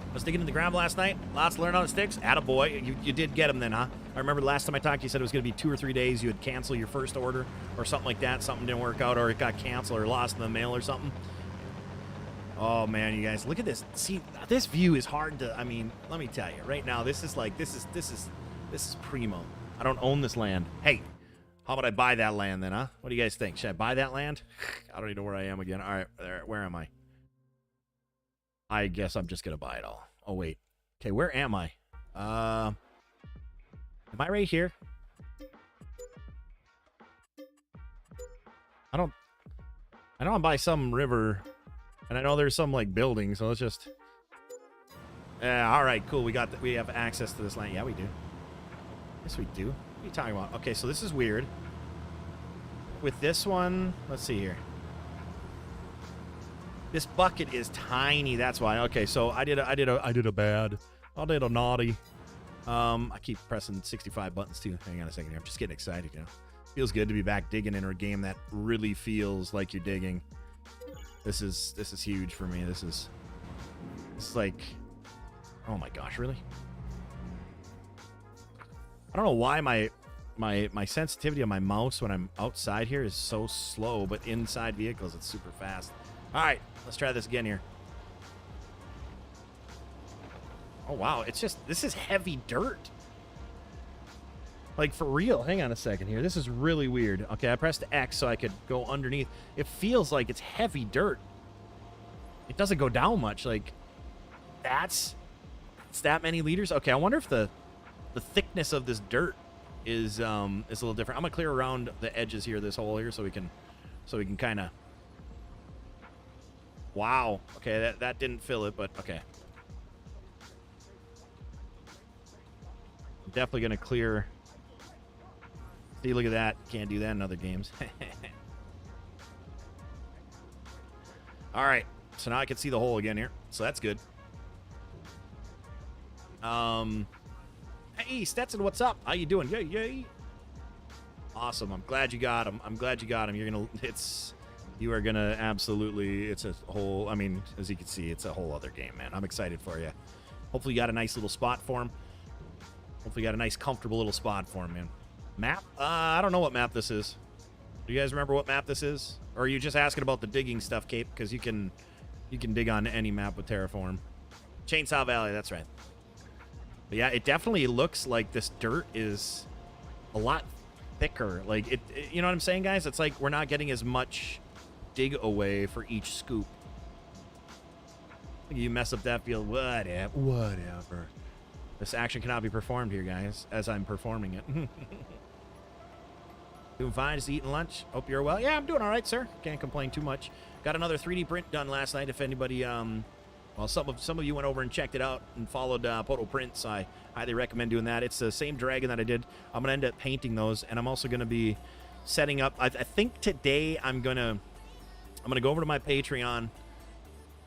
I was digging in the ground last night. Lots to learn on the sticks. Attaboy. You did get them then, huh? I remember the last time I talked, you said it was going to be 2 or 3 days. You would cancel your first order or something like that. Something didn't work out or it got canceled or lost in the mail or something. Oh, man, you guys. Look at this. See, this view is hard to... I mean, let me tell you. Right now, this is like... This is primo. I don't own this land. Hey, how about I buy that land then, huh? What do you guys think? Should I buy that land? I don't even know where I am again. All right, where am I? I guess I'm just going to buy it all. Oh, wait. Okay, where am I? Am I right here? I know I'm by some river, and I know there's some, like, building, so let's just... all right, cool. We have access to this land. Yeah, we do. Yes, we do. What are you talking about? Okay, so this is weird. With this one, let's see here. This bucket is tiny. That's why. Okay, so I did a bad. I did a naughty. I keep pressing 65 buttons too. Hang on a second here. I'm just getting excited, you know. Feels good to be back digging in a game that really feels like you're digging. This is huge for me. This is like, oh my gosh, really? I don't know why my sensitivity on my mouse when I'm outside here is so slow, but inside vehicles it's super fast. All right, let's try this again here. Oh, wow. This is heavy dirt. Like, for real. Hang on a second here. This is really weird. Okay, I pressed X so I could go underneath. It feels like it's heavy dirt. It doesn't go down much. Like, that's that many liters? Okay, I wonder if the thickness of this dirt is a little different. I'm going to clear around the edges here, this hole here, so we can kind of... Wow. Okay, that didn't fill it, but okay. I'm definitely going to clear. See, look at that. Can't do that in other games. All right. So now I can see the hole again here. so that's good. Hey, Stetson, what's up? How you doing? Yay, yay. Awesome. I'm glad you got him. I'm glad you got him. You are going to absolutely, it's a whole, I mean, as you can see, it's a whole other game, man. I'm excited for you. Hopefully you got a nice little spot for him. Hopefully you got a nice, comfortable little spot for him, man. Map? I don't know what map this is. Do you guys remember what map this is? Or are you just asking about the digging stuff, Cape? Because you can dig on any map with Terraform. Chainsaw Valley, that's right. But yeah, it definitely looks like this dirt is a lot thicker. Like, you know what I'm saying, guys? It's like we're not getting as much dig away for each scoop. You mess up that field, whatever. This action cannot be performed here, guys, as I'm performing it. Doing fine, just eating lunch. Hope you're well. Yeah, I'm doing all right, sir. Can't complain too much. Got another 3D print done last night. If anybody, well, some of you went over and checked it out and followed PODO prints. I highly recommend doing that. It's the same dragon that I did. I'm gonna end up painting those, and I'm also gonna be setting up. I think today I'm gonna go over to my Patreon,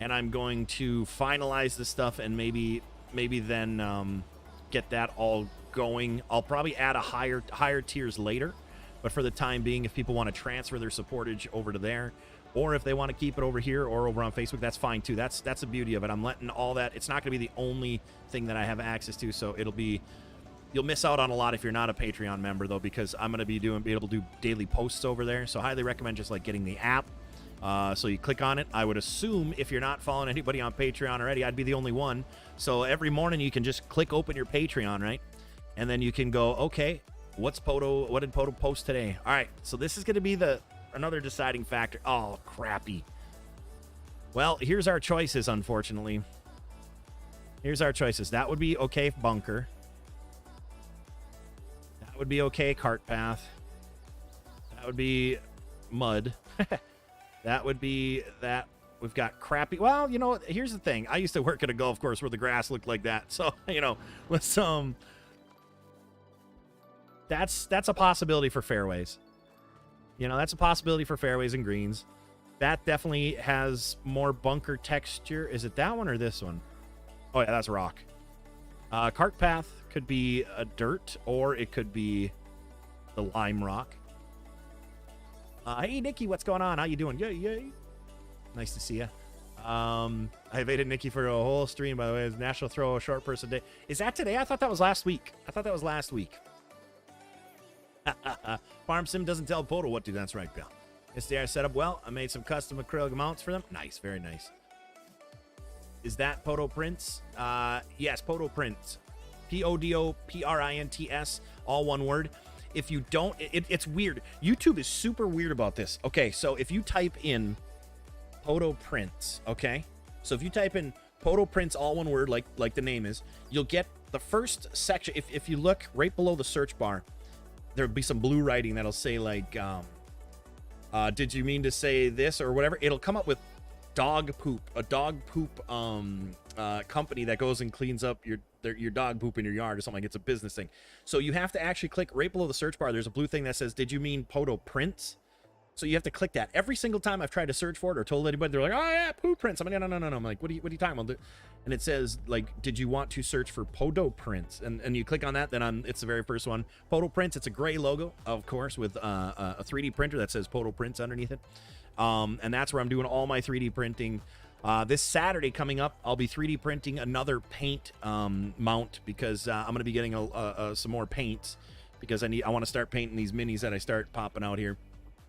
and I'm going to finalize this stuff, and maybe then get that all going. I'll probably add a higher tiers later, but for the time being, if people want to transfer their supportage over to there, or if they want to keep it over here or over on Facebook, that's fine too. That's the beauty of it. I'm letting all that. It's not going to be the only thing that I have access to, so you'll miss out on a lot if you're not a Patreon member, though, because I'm going to be able to do daily posts over there. So highly recommend just like getting the app. So you click on it. I would assume if you're not following anybody on Patreon already, I'd be the only one. So every morning you can just click open your Patreon, right? And then you can go, okay, what did PODO post today? All right, so this is going to be another deciding factor. Oh, crappy. Well, here's our choices, unfortunately. Here's our choices. That would be okay, bunker. That would be okay, cart path. That would be mud. That would be that. We've got crappy. Well, you know, here's the thing. I used to work at a golf course where the grass looked like that. So, you know, let's that's a possibility for fairways. You know, that's a possibility for fairways and greens. That definitely has more bunker texture. Is it that one or this one? Oh, yeah, that's rock. Cart path could be a dirt, or it could be the lime rock. Hey, Nikki, what's going on? How you doing? Yay, yay. Nice to see you. I evaded Nikki for a whole stream, by the way. It's National Throw a Short Person Day. Is that today? I thought that was last week. Farm Sim doesn't tell PODO what to do. That's right, pal. SDR set up well. I made some custom acrylic mounts for them. Nice, very nice. Is that PODO Prints? Yes, PODO Prints. PODO PRINTS, all one word. If you don't, it's weird. YouTube is super weird about this. Okay, so if you type in PODO Prints, okay? So if you type in PODO Prints, all one word, like the name is, you'll get the first section. If you look right below the search bar, there'll be some blue writing that'll say like, did you mean to say this or whatever? It'll come up with dog poop, a dog poop company that goes and cleans up your dog poop in your yard or something. Like it's a business thing. So you have to actually click right below the search bar. There's a blue thing that says, did you mean PODO Prints? So you have to click that. Every single time I've tried to search for it or told anybody, they're like, oh yeah, poop prints. I'm like, no. I'm like, what are you talking about? And it says like, did you want to search for PODO Prints? And you click on that, then it's the very first one. PODO Prints, it's a gray logo, of course, with a 3D printer that says PODO Prints underneath it. And that's where I'm doing all my 3D printing. This Saturday coming up, I'll be 3D printing another paint mount because I'm going to be getting some more paints because I want to start painting these minis that I start popping out here.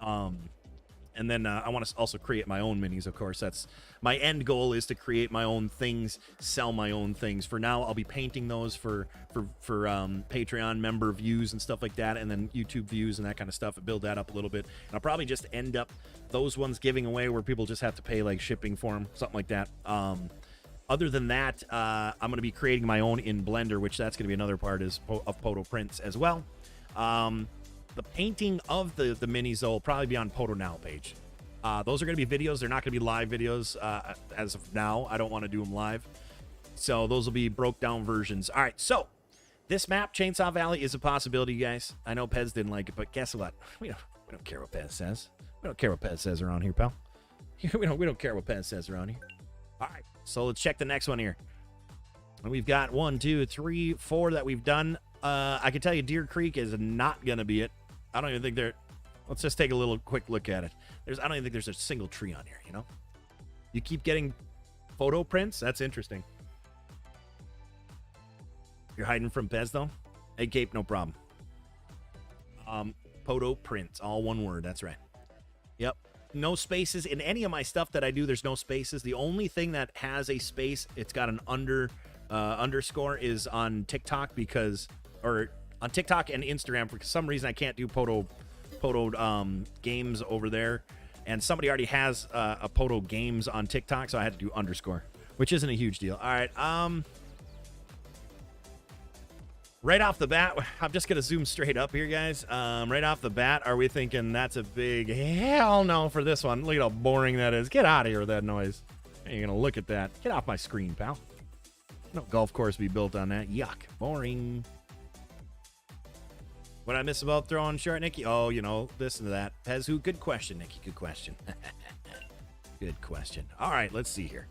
And then I want to also create my own minis, of course. That's my end goal, is to create my own things, sell my own things. For now, I'll be painting those for Patreon member views and stuff like that, and then YouTube views and that kind of stuff, and build that up a little bit. And I'll probably just end up those ones giving away where people just have to pay like shipping for them, something like that. Other than that, I'm going to be creating my own in Blender, which that's going to be another part of PODO Prints as well. The painting of the minis, though, will probably be on PODO Now page. Those are going to be videos. They're not going to be live videos as of now. I don't want to do them live. So those will be broke down versions. All right, so this map, Chainsaw Valley, is a possibility, you guys. I know Pez didn't like it, but guess what? We don't care what Pez says. We don't care what Pez says around here, pal. We don't care what Pez says around here. All right, So let's check the next one here. And we've got 1, 2, 3, 4 that we've done. I can tell you Deer Creek is not going to be it. I don't even think they're... Let's just take a little quick look at it. I don't even think there's a single tree on here, you know? You keep getting photo prints? That's interesting. You're hiding from Pez, though? Hey, Cape, no problem. PODO prints, all one word. That's right. Yep. No spaces. In any of my stuff that I do, there's no spaces. The only thing that has a space, it's got an underscore, is on TikTok or on TikTok and Instagram. For some reason, I can't do PODO games over there. And somebody already has a PODO games on TikTok, so I had to do underscore, which isn't a huge deal. All right. Right off the bat, I'm just going to zoom straight up here, guys. Right off the bat, are we thinking that's a big hell no for this one? Look at how boring that is. Get out of here with that noise. You're going to look at that. Get off my screen, pal. No golf course be built on that. Yuck. Boring. What I miss about throwing short, Nikki? Oh, you know, this and that. Pezhu, good question, Nikki. Good question. Good question. All right, let's see here.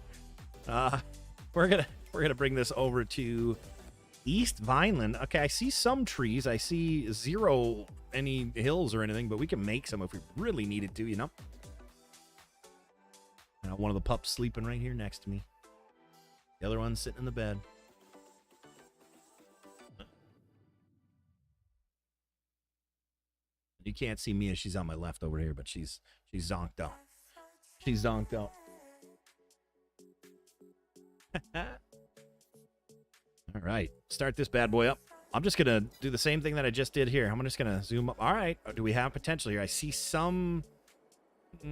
We're gonna bring this over to East Vineland. Okay, I see some trees. I see zero any hills or anything, but we can make some if we really needed to, you know? One of the pups sleeping right here next to me. The other one's sitting in the bed. You can't see Mia. She's on my left over here, but she's zonked out. She's zonked out. All right. Start this bad boy up. I'm just going to do the same thing that I just did here. I'm just going to zoom up. All right. Do we have potential here? I see some... What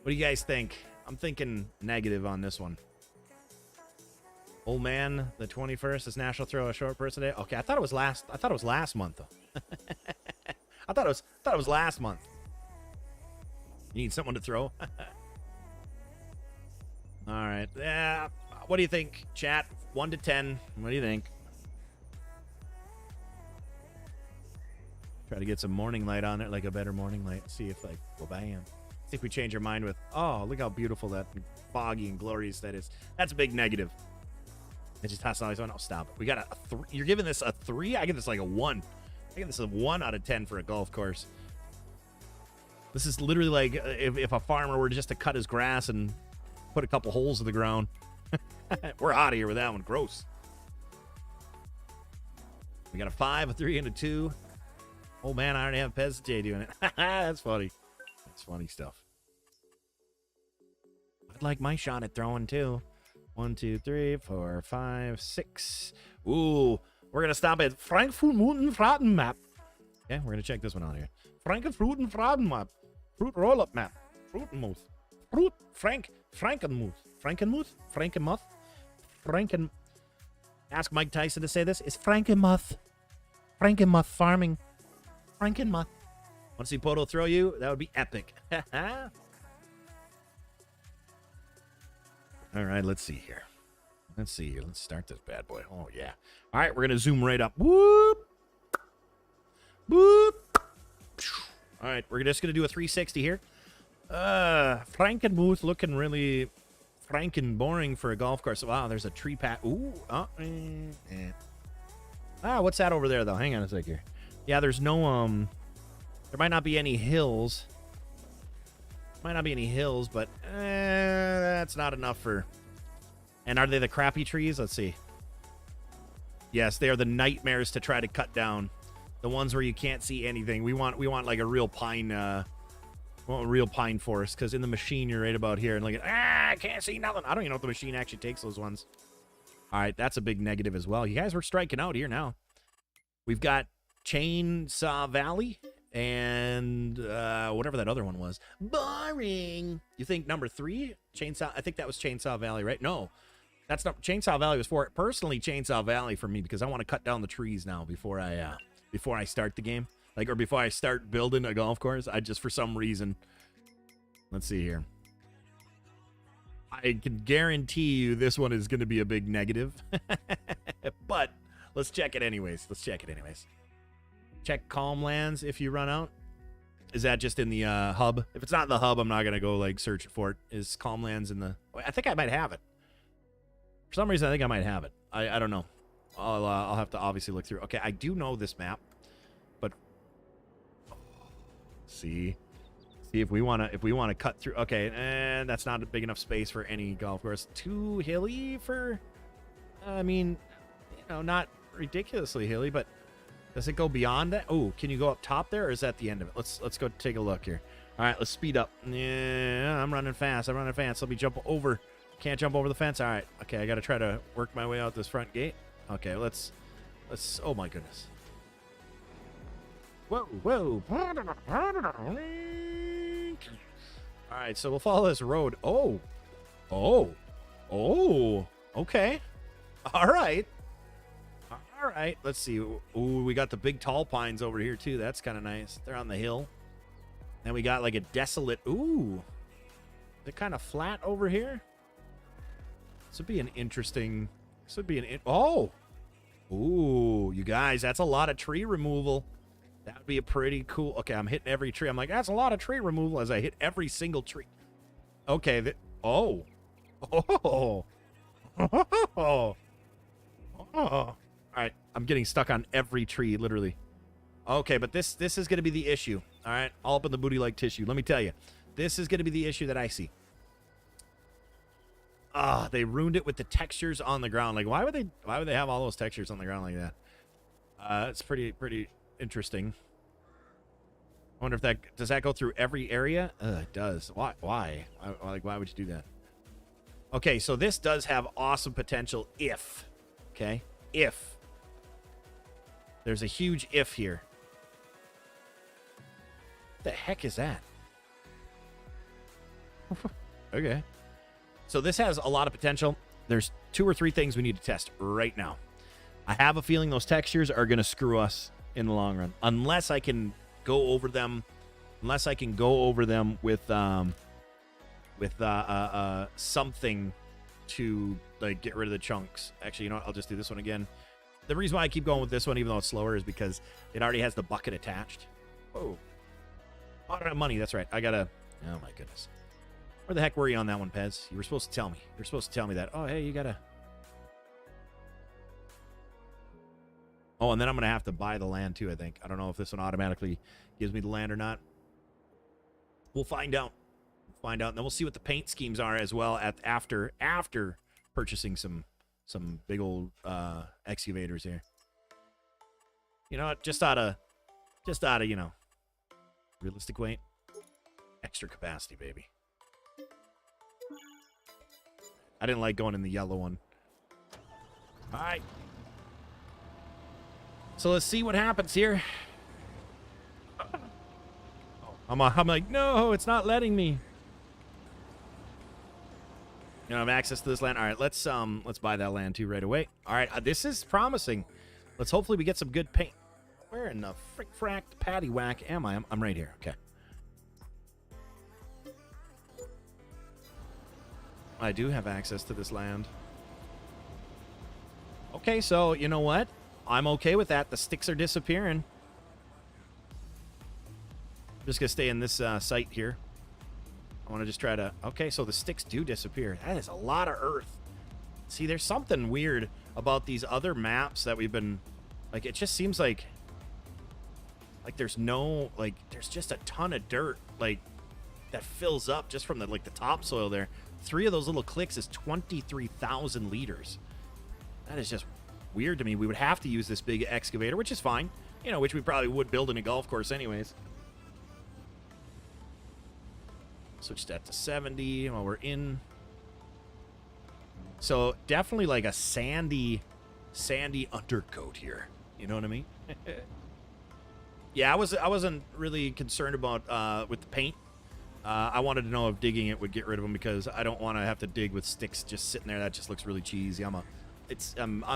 do you guys think? I'm thinking negative on this one. Old man, the 21st is National Throw a Short Person Day. Okay, I thought it was last month though. I thought it was last month. You need someone to throw? All right. Yeah. What do you think, chat? 1 to 10. What do you think? Try to get some morning light on it, like a better morning light. See if like, well, bam. See if we change our mind with, oh, look how beautiful that foggy and glorious that is. That's a big negative. It just has to always one. Oh, stop it. We got a 3. You're giving this a 3? I give this like a 1. I give this a 1 out of 10 for a golf course. This is literally like if a farmer were just to cut his grass and put a couple holes in the ground. We're out of here with that one. Gross. We got a 5, a 3, and a 2. Oh, man, I already have Pez J doing it. That's funny. That's funny stuff. I'd like my shot at throwing, too. 1, 2, 3, 4, 5, 6. Ooh, we're going to stop at Frankfurt-Fraden map. Okay, we're going to check this one out here. Frankfurt-Fraden map. Fruit roll-up map. Fruitenmuth. Fruit Frankenmuth. Frankenmuth? Ask Mike Tyson to say this. It's Frankenmuth farming. Frankenmuth. Want to see PODO throw you? That would be epic. All right, let's see here. Let's start this bad boy. Oh, yeah. All right, we're going to zoom right up. Whoop. Whoop. All right, we're just going to do a 360 here. Frankenmuth looking really franken boring for a golf course. Wow, there's a tree pat. Ooh. What's that over there, though? Hang on a sec here. Yeah, there's no, there might not be any hills. But that's not enough for... And are they the crappy trees? Let's see. Yes, they are the nightmares to try to cut down. The ones where you can't see anything. We want like a real pine, pine forest, because in the machine you're right about here and like, I can't see nothing. I don't even know if the machine actually takes those ones. All right, that's a big negative as well. You guys were striking out here now. We've got Chainsaw Valley and whatever that other one was. Boring. You think number 3? Chainsaw? I think that was Chainsaw Valley, right? No, that's not. Chainsaw Valley was 4. Personally, Chainsaw Valley for me, because I want to cut down the trees now before I start the game. Like, or before I start building a golf course. I just, for some reason, let's see here. I can guarantee you this one is going to be a big negative. But let's check it anyways. Check Calm Lands if you run out. Is that just in the hub? If it's not in the hub, I'm not gonna go like search for it. Is Calmlands in the? I think I might have it. For some reason, I think I might have it. I don't know. I'll have to obviously look through. Okay, I do know this map, but see if we wanna cut through. Okay, and that's not a big enough space for any golf course. Too hilly for. I mean, you know, not ridiculously hilly, but does it go beyond that? Oh, can you go up top there, or is that the end of it? Let's go take a look here. All right, let's speed up. Yeah, I'm running fast. Let me jump over. Can't jump over the fence. All right. Okay, I got to try to work my way out this front gate. Okay, let's. Oh my goodness. Whoa. All right, so we'll follow this road. Oh. Okay. All right. Let's see. Ooh, we got the big tall pines over here too. That's kind of nice. They're on the hill. Then we got like a desolate. Ooh. They're kind of flat over here. This would be an interesting. Oh. Ooh, you guys, that's a lot of tree removal. That would be a pretty cool. Okay, I'm hitting every tree. I'm like, that's a lot of tree removal as I hit every single tree. Okay. Oh. All right, I'm getting stuck on every tree, literally. Okay, but this is going to be the issue. All right, all up in the booty like tissue. Let me tell you, this is going to be the issue that I see. They ruined it with the textures on the ground. Like, why would they have all those textures on the ground like that? It's pretty interesting. I wonder if does that go through every area? It does. Why? Why would you do that? Okay, so this does have awesome potential if. Okay, if. There's a huge if here. What the heck is that? Okay. So this has a lot of potential. There's 2 or 3 things we need to test right now. I have a feeling those textures are going to screw us in the long run. Unless I can go over them. Unless I can go over them with something to like get rid of the chunks. Actually, you know what? I'll just do this one again. The reason why I keep going with this one, even though it's slower, is because it already has the bucket attached. Oh. I don't have money. That's right. I gotta. Oh, my goodness. Where the heck were you on that one, Pez? You were supposed to tell me. You were supposed to tell me that. Oh, hey, you gotta. Oh, and then I'm gonna have to buy the land, too, I think. I don't know if this one automatically gives me the land or not. We'll find out. And then we'll see what the paint schemes are as well after purchasing some big old excavators here. You know what? Just out of you know, realistic weight, extra capacity, baby. I didn't like going in the yellow one. All right. So let's see what happens here. I'm like, no, it's not letting me. You know, I have access to this land. All right, let's buy that land too right away. All right, this is promising. Let's hopefully we get some good paint. Where in the frick frack patty whack am I? I'm right here. Okay. I do have access to this land. Okay, so you know what? I'm okay with that. The sticks are disappearing. I'm just gonna stay in this site here. I want to just try to... Okay, so the sticks do disappear. That is a lot of earth. See, there's something weird about these other maps that we've been... Like, it just seems like there's no... Like, there's just a ton of dirt, like, that fills up just from the, like, the topsoil there. 3 of those little clicks is 23,000 liters. That is just weird to me. We would have to use this big excavator, which is fine. You know, which we probably would build in a golf course anyways. Switch that to 70 while we're in. So definitely like a sandy undercoat here. You know what I mean? Yeah, I wasn't really concerned about with the paint. I wanted to know if digging it would get rid of them because I don't want to have to dig with sticks just sitting there. That just looks really cheesy. I'm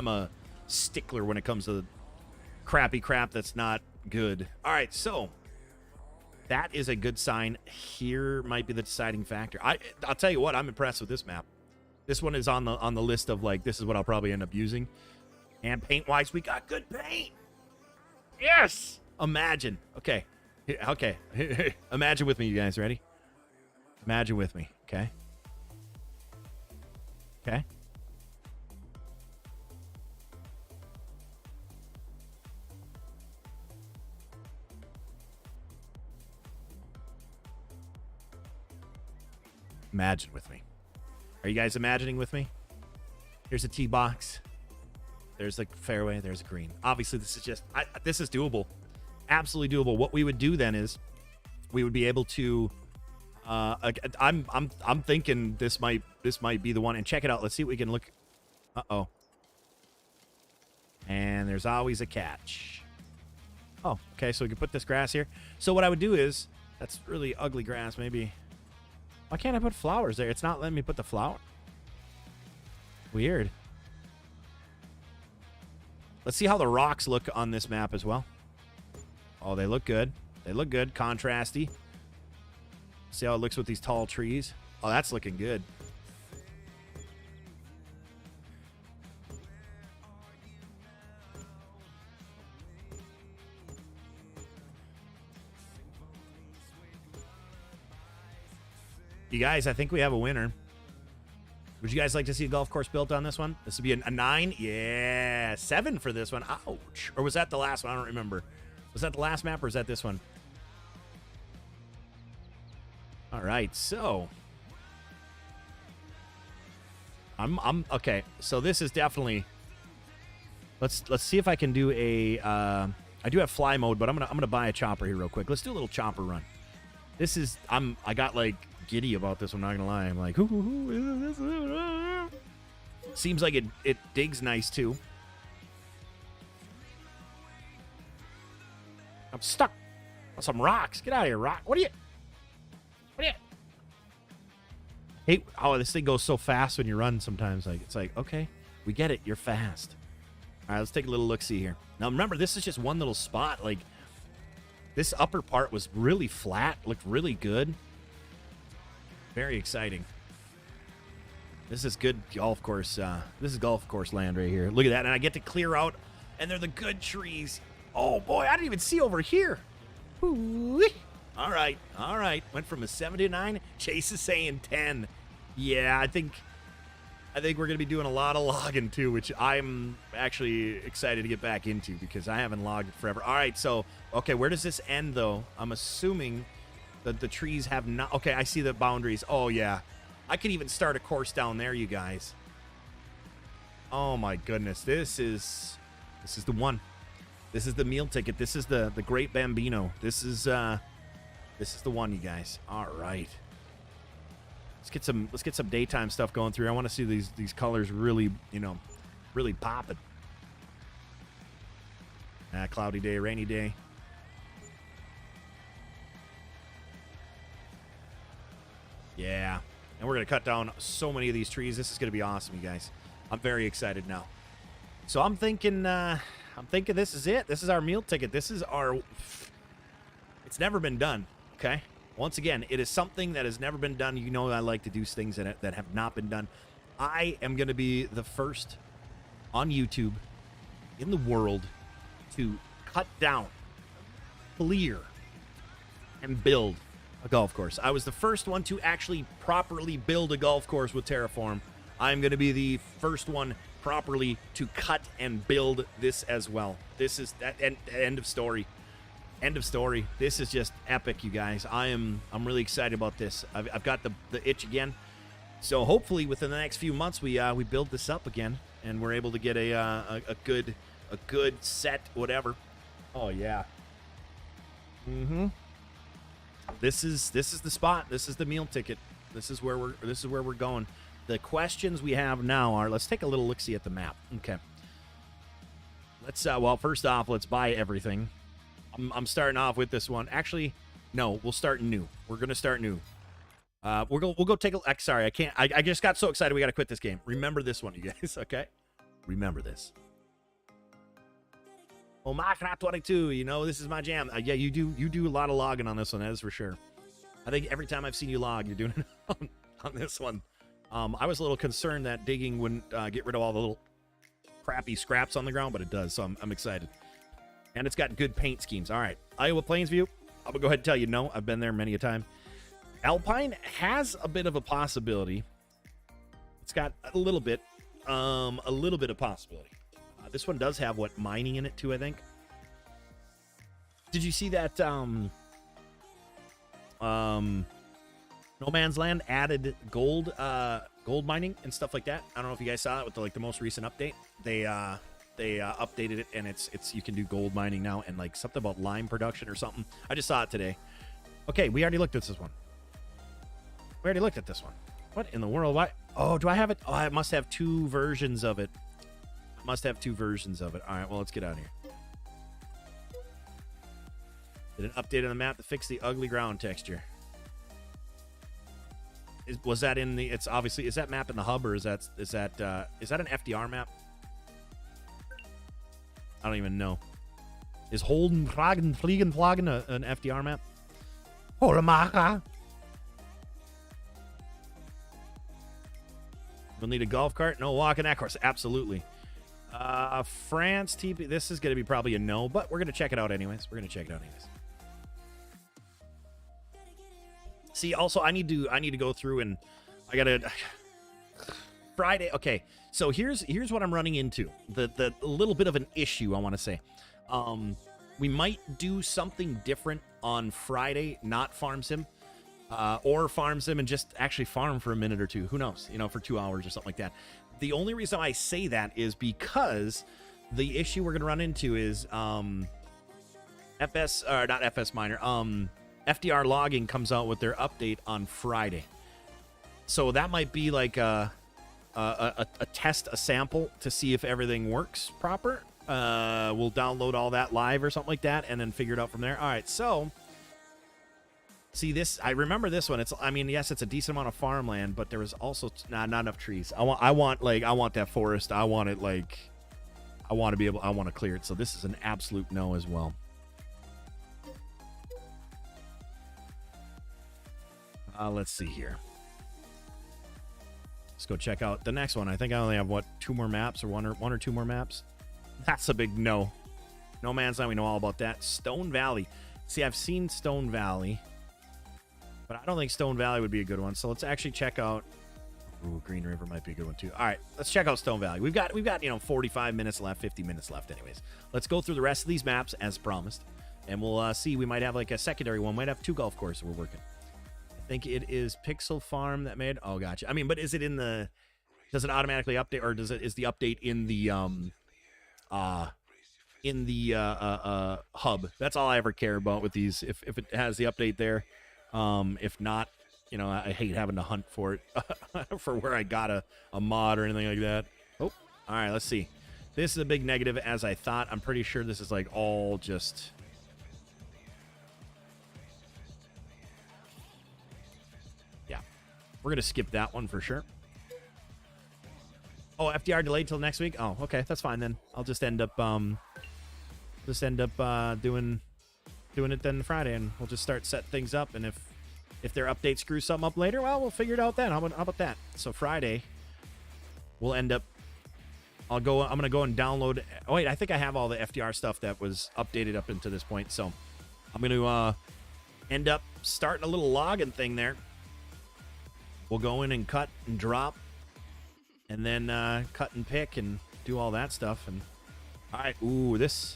a stickler when it comes to crappy crap that's not good. All right, so that is a good sign. Here might be the deciding factor. I'll tell you what, I'm impressed with this map. This one is on the list of like, this is what I'll probably end up using. And paint-wise, we got good paint. Yes! Imagine. Okay, Okay. Imagine with me, you guys. Ready? Imagine with me. Okay. Okay. Imagine with me. Are you guys imagining with me? Here's a tee box. There's the fairway. There's a green. Obviously, this is just this is doable. Absolutely doable. What we would do then is we would be able to. I'm thinking this might be the one. And check it out. Let's see what we can look. Uh-oh. And there's always a catch. Oh, okay. So we can put this grass here. So what I would do is that's really ugly grass. Maybe. Why can't I put flowers there? It's not letting me put the flower. Weird. Let's see how the rocks look on this map as well. Oh, they look good. They look good. Contrasty. See how it looks with these tall trees? Oh, that's looking good. You guys, I think we have a winner. Would you guys like to see a golf course built on this one? This would be a 9? Yeah. 7 for this one. Ouch. Or was that the last one? I don't remember. Was that the last map or is that this one? All right. So I'm okay. So this is definitely let's see if I can do a I do have fly mode, but I'm gonna buy a chopper here real quick. Let's do a little chopper run. This is I got like giddy about this. I'm not gonna lie. I'm like, seems like it digs nice too. I'm stuck on some rocks. Get out of here, rock. What are you? Hey, oh, this thing goes so fast when you run sometimes. Like it's like, okay, we get it. You're fast. All right, let's take a little look-see here. Now remember, this is just one little spot. Like this upper part was really flat, looked really good. Very exciting. This is good golf course. This is golf course land right here. Look at that. And I get to clear out, and they're the good trees. Oh, boy, I didn't even see over here. Ooh-wee. All right. All right. Went from a 7 to 9. Chase is saying 10. Yeah, I think we're going to be doing a lot of logging, too, which I'm actually excited to get back into because I haven't logged it forever. All right, so, okay, where does this end, though? I'm assuming that the trees have not... Okay, I see the boundaries. Oh, yeah. I could even start a course down there, you guys. Oh, my goodness. This is the one. This is the meal ticket. This is the Great Bambino. This is the one, you guys. All right. Let's get some daytime stuff going through. I want to see these colors really, really popping. Cloudy day, rainy day. Yeah. And we're going to cut down so many of these trees. This is going to be awesome, you guys. I'm very excited now. So I'm thinking this is it. This is our meal ticket. This is our... It's never been done, okay? Once again, it is something that has never been done. You know I like to do things that have not been done. I am going to be the first on YouTube in the world to cut down, clear, and build a golf course. I was the first one to actually properly build a golf course with Terraform. I'm going to be the first one properly to cut and build this as well. This is that end of story. End of story. This is just epic, you guys. I'm really excited about this. I've got the itch again. So hopefully within the next few months we build this up again and we're able to get a good set, whatever. Oh yeah. This is the spot. This is the meal ticket. This is where we're going. The questions we have now are, let's take a little look-see at the map. Okay. Let's well, first off, let's buy everything. I'm starting off with this one. Actually, no, we'll start new. We're gonna start new. We'll go take a. Sorry, I can't. I just got so excited. We gotta quit this game. Remember this one, you guys. Okay, remember this. Oh, Minecraft 22. You know this is my jam. Yeah, you do a lot of logging on this one. That is for sure. I think every time I've seen you log, you're doing it on this one. I was a little concerned that digging wouldn't get rid of all the little crappy scraps on the ground, but it does. So I'm excited. And it's got good paint schemes. All right, Iowa Plainsview. I'm gonna go ahead and tell you no. I've been there many a time. Alpine has a bit of a possibility. It's got a little bit of possibility. This one does have what, mining in it too, I think. Did you see that No Man's Land added gold mining and stuff like that? I don't know if you guys saw it with the most recent update. They updated it, and it's you can do gold mining now, and like something about lime production or something. I just saw it today. Okay, we already looked at this one. What in the world? Why? Oh, do I have it? Oh, I must have 2 versions of it. All right, well, let's get out of here. Did an update on the map to fix the ugly ground texture. Was that in the? It's obviously, is that map in the hub, or is that an FDR map? I don't even know. Is Holden Plagen Fliegen an FDR map? Holamacha. We'll need a golf cart. No walking that course. Absolutely. France TP. This is going to be probably a no, but we're going to check it out anyways. See, also, I need to go through, and I got to Friday. Okay, so here's what I'm running into. The little bit of an issue, I want to say. We might do something different on Friday, not farm sim. Or farm sim and just actually farm for a minute or two. Who knows? For 2 hours or something like that. The only reason I say that is because the issue we're going to run into is FDR logging comes out with their update on Friday. So that might be like a test, a sample to see if everything works proper. We'll download all that live or something like that and then figure it out from there. All right, so see this, I remember this one. Yes, it's a decent amount of farmland, but there was also not enough trees. I want that forest. I want to clear it. So this is an absolute no as well. Let's see here. Let's go check out the next one. I think I only have 2 more maps, or one or 2 more maps. That's a big no. No Man's Land, we know all about that. Stone Valley. See, I've seen Stone Valley, but I don't think Stone Valley would be a good one. So let's actually check out. Ooh, Green River might be a good one too. All right, let's check out Stone Valley. We've got 45 minutes left, 50 minutes left anyways. Let's go through the rest of these maps as promised, and we'll see. We might have like a secondary one. Might have 2 golf courses we're working. I think it is Pixel Farm that made. Oh, gotcha. But is it in the? Does it automatically update, or is the update in the hub? That's all I ever care about with these. If it has the update there. If not, I hate having to hunt for it for where I got a mod or anything like that. Oh, all right, let's see. This is a big negative, as I thought. I'm pretty sure this is like all just. Yeah, we're going to skip that one for sure. Oh, FDR delayed till next week? Oh, okay, that's fine then. I'll just end up doing it then Friday, and we'll just start setting things up. And if their update screws something up later, well, we'll figure it out then. How about that? So Friday, we'll end up. I'm gonna go and download. Oh wait, I think I have all the FDR stuff that was updated up into this point. So I'm gonna end up starting a little logging thing there. We'll go in and cut and drop, and then cut and pick and do all that stuff. And all right, ooh, this.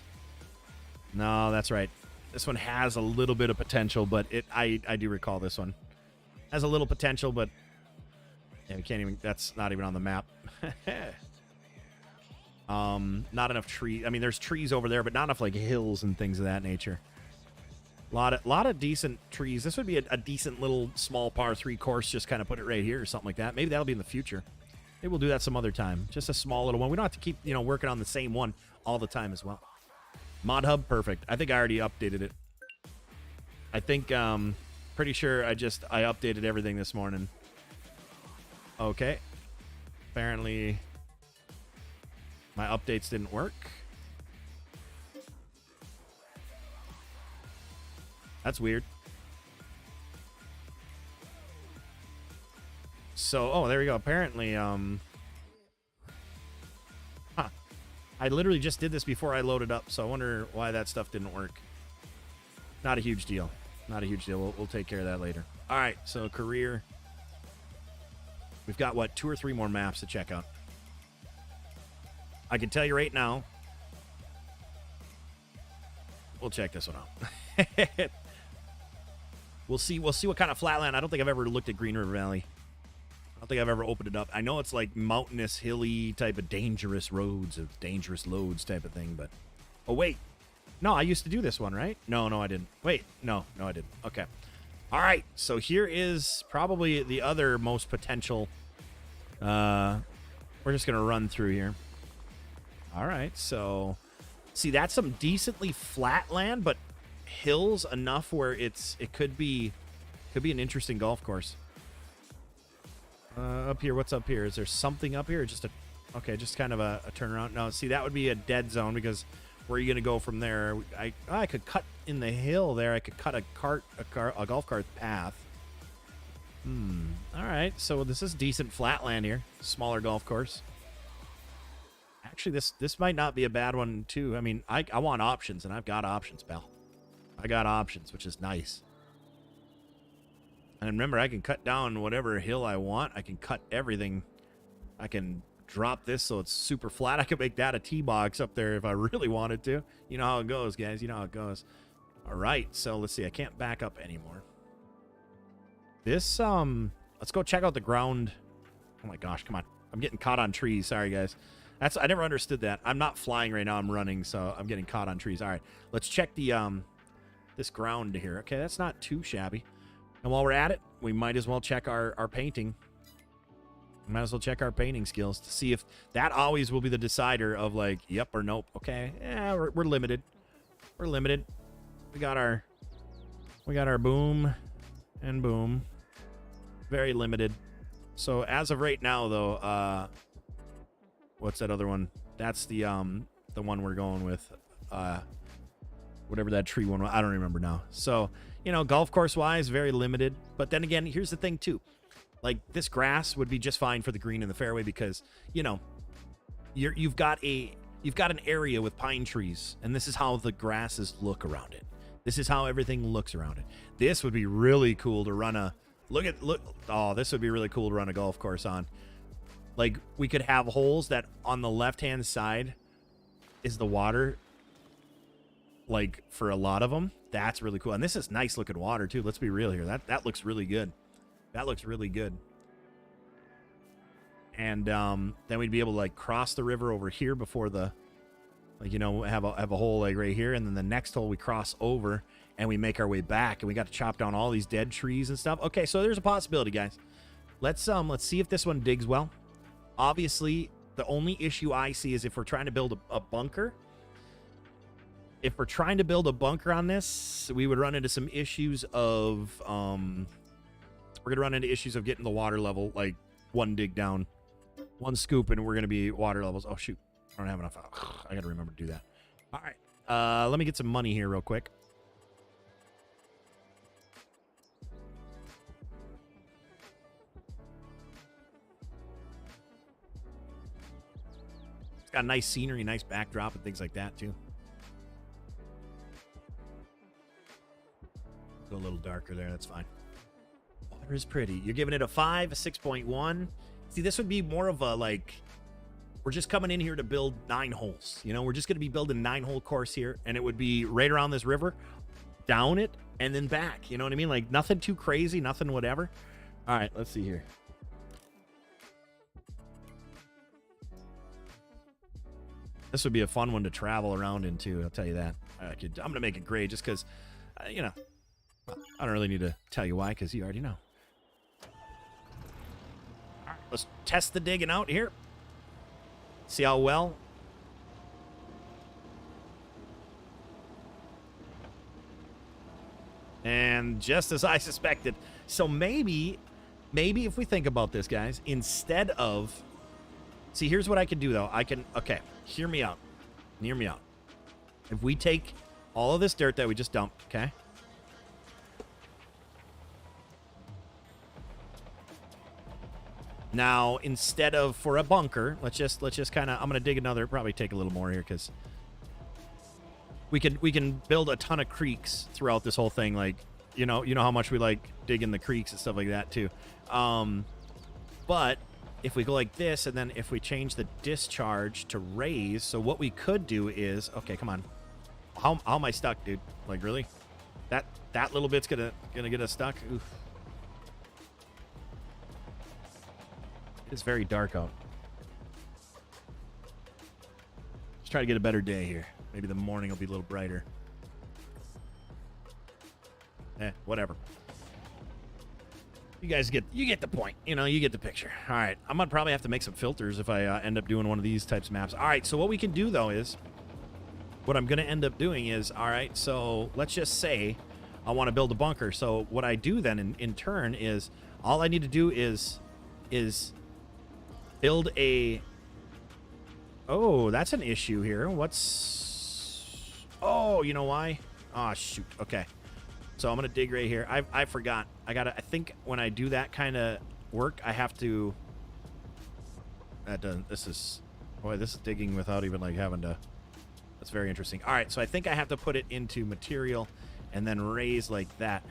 No, that's right. This one has a little bit of potential, but I do recall this one has a little potential, but yeah, we can't even. That's not even on the map. Not enough trees. There's trees over there, but not enough like hills and things of that nature. A lot of decent trees. This would be a decent little small par 3 course. Just kind of put it right here or something like that. Maybe that'll be in the future. Maybe we'll do that some other time. Just a small little one. We don't have to keep working on the same one all the time as well. Mod Hub, perfect. I think I already updated it. I think, pretty sure I updated everything this morning. Okay. Apparently, my updates didn't work. That's weird. So, oh, there we go. Apparently, I literally just did this before I loaded up, so I wonder why that stuff didn't work. Not a huge deal. Not a huge deal. We'll take care of that later. All right, so career. We've got, what, 2 or 3 more maps to check out. I can tell you right now. We'll check this one out. We'll see what kind of flatland. I don't think I've ever looked at Green River Valley. I don't think I've ever opened it up. I know it's like mountainous, hilly type of dangerous roads, of dangerous loads type of thing, but... Oh, wait. No, I used to do this one, right? No, I didn't. Wait, no, I didn't. Okay. All right, so here is probably the other most potential. We're just going to run through here. All right, so... See, that's some decently flat land, but hills enough where it could be an interesting golf course. Up here, what's up here? Is there something up here? Or just just kind of a turnaround. No, see, that would be a dead zone because where are you going to go from there? I could cut in the hill there. I could cut a golf cart path. All right, so this is decent flat land here. Smaller golf course. Actually, this might not be a bad one, too. I mean, I want options, and I've got options, pal. I got options, which is nice. And remember, I can cut down whatever hill I want. I can cut everything. I can drop this so it's super flat. I could make that a tee box up there if I really wanted to. You know how it goes, guys. You know how it goes. All right, so let's see. I can't back up anymore. This, let's go check out the ground. Oh, my gosh, come on. I'm getting caught on trees. Sorry, guys. I never understood that. I'm not flying right now. I'm running, so I'm getting caught on trees. All right, let's check the this ground here. Okay, that's not too shabby. And while we're at it, we might as well check our painting. Might as well check our painting skills to see if that always will be the decider of like, yep or nope. Okay, yeah, we're limited. We're limited. We got our boom and boom. Very limited. So as of right now, though, what's that other one? That's the one we're going with. Whatever that tree one was. I don't remember now. So, you know, golf course wise, very limited. But then again, here's the thing too. Like this grass would be just fine for the green in the fairway because, you know, you've got an area with pine trees, and this is how the grasses look around it. This is how everything looks around it. This would be really cool to run a this would be really cool to run a golf course on. Like, we could have holes that on the left-hand side is the water, like, for a lot of them. That's really cool. And this is nice-looking water, too. Let's be real here. That looks really good. That looks really good. And then we'd be able to, like, cross the river over here before the, like, you know, have a hole, like, right here. And then the next hole we cross over, and we make our way back. And we got to chop down all these dead trees and stuff. Okay, so there's a possibility, guys. Let's see if this one digs well. Obviously, the only issue I see is if we're trying to build a bunker. If we're trying to build a bunker on this, we would run into some issues of, we're going to run into issues of getting the water level, like, one dig down, one scoop, and we're going to be water levels. Oh, shoot. I don't have enough. I got to remember to do that. All right. Let me get some money here real quick. Got nice scenery, nice backdrop, and things like that, too. Go a little darker there. That's fine. Water is pretty. You're giving it a 5, a 6.1. See, this would be more of a, like, we're just coming in here to build 9 holes. You know, we're just going to be building a 9-hole course here, and it would be right around this river, down it, and then back. You know what I mean? Like, nothing too crazy, nothing whatever. All right, let's see here. This would be a fun one to travel around into, I'll tell you that. I'm going to make it gray just because, you know, I don't really need to tell you why because you already know. All right, let's test the digging out here. See how well. And just as I suspected. So maybe if we think about this, guys, instead of... See, here's what I can do, though. Okay, hear me out. Hear me out. If we take all of this dirt that we just dumped, okay? Now, instead of for a bunker, let's just kind of... I'm going to dig another... Probably take a little more here, because... we can build a ton of creeks throughout this whole thing. Like, you know how much we like digging the creeks and stuff like that too. But if we go like this, and then if we change the discharge to raise, so what we could do is, okay, come on. How am I stuck, dude? Like, really? That little bit's gonna get us stuck? Oof. It's very dark out. Let's try to get a better day here. Maybe the morning will be a little brighter. Whatever. You guys get the point. You know, you get the picture. All right, I'm gonna probably have to make some filters if I end up doing one of these types of maps. All right, so what we can do though is, what I'm gonna end up doing is, all right, so let's just say I want to build a bunker. So what I do then in turn is, all I need to do is build a... Oh, that's an issue here. What's... Oh, you know why? Oh, shoot. Okay. So I'm going to dig right here. I forgot. I think when I do that kind of work, I have to... That doesn't... This is... Boy, this is digging without even, like, having to... That's very interesting. All right, so I think I have to put it into material and then raise like that.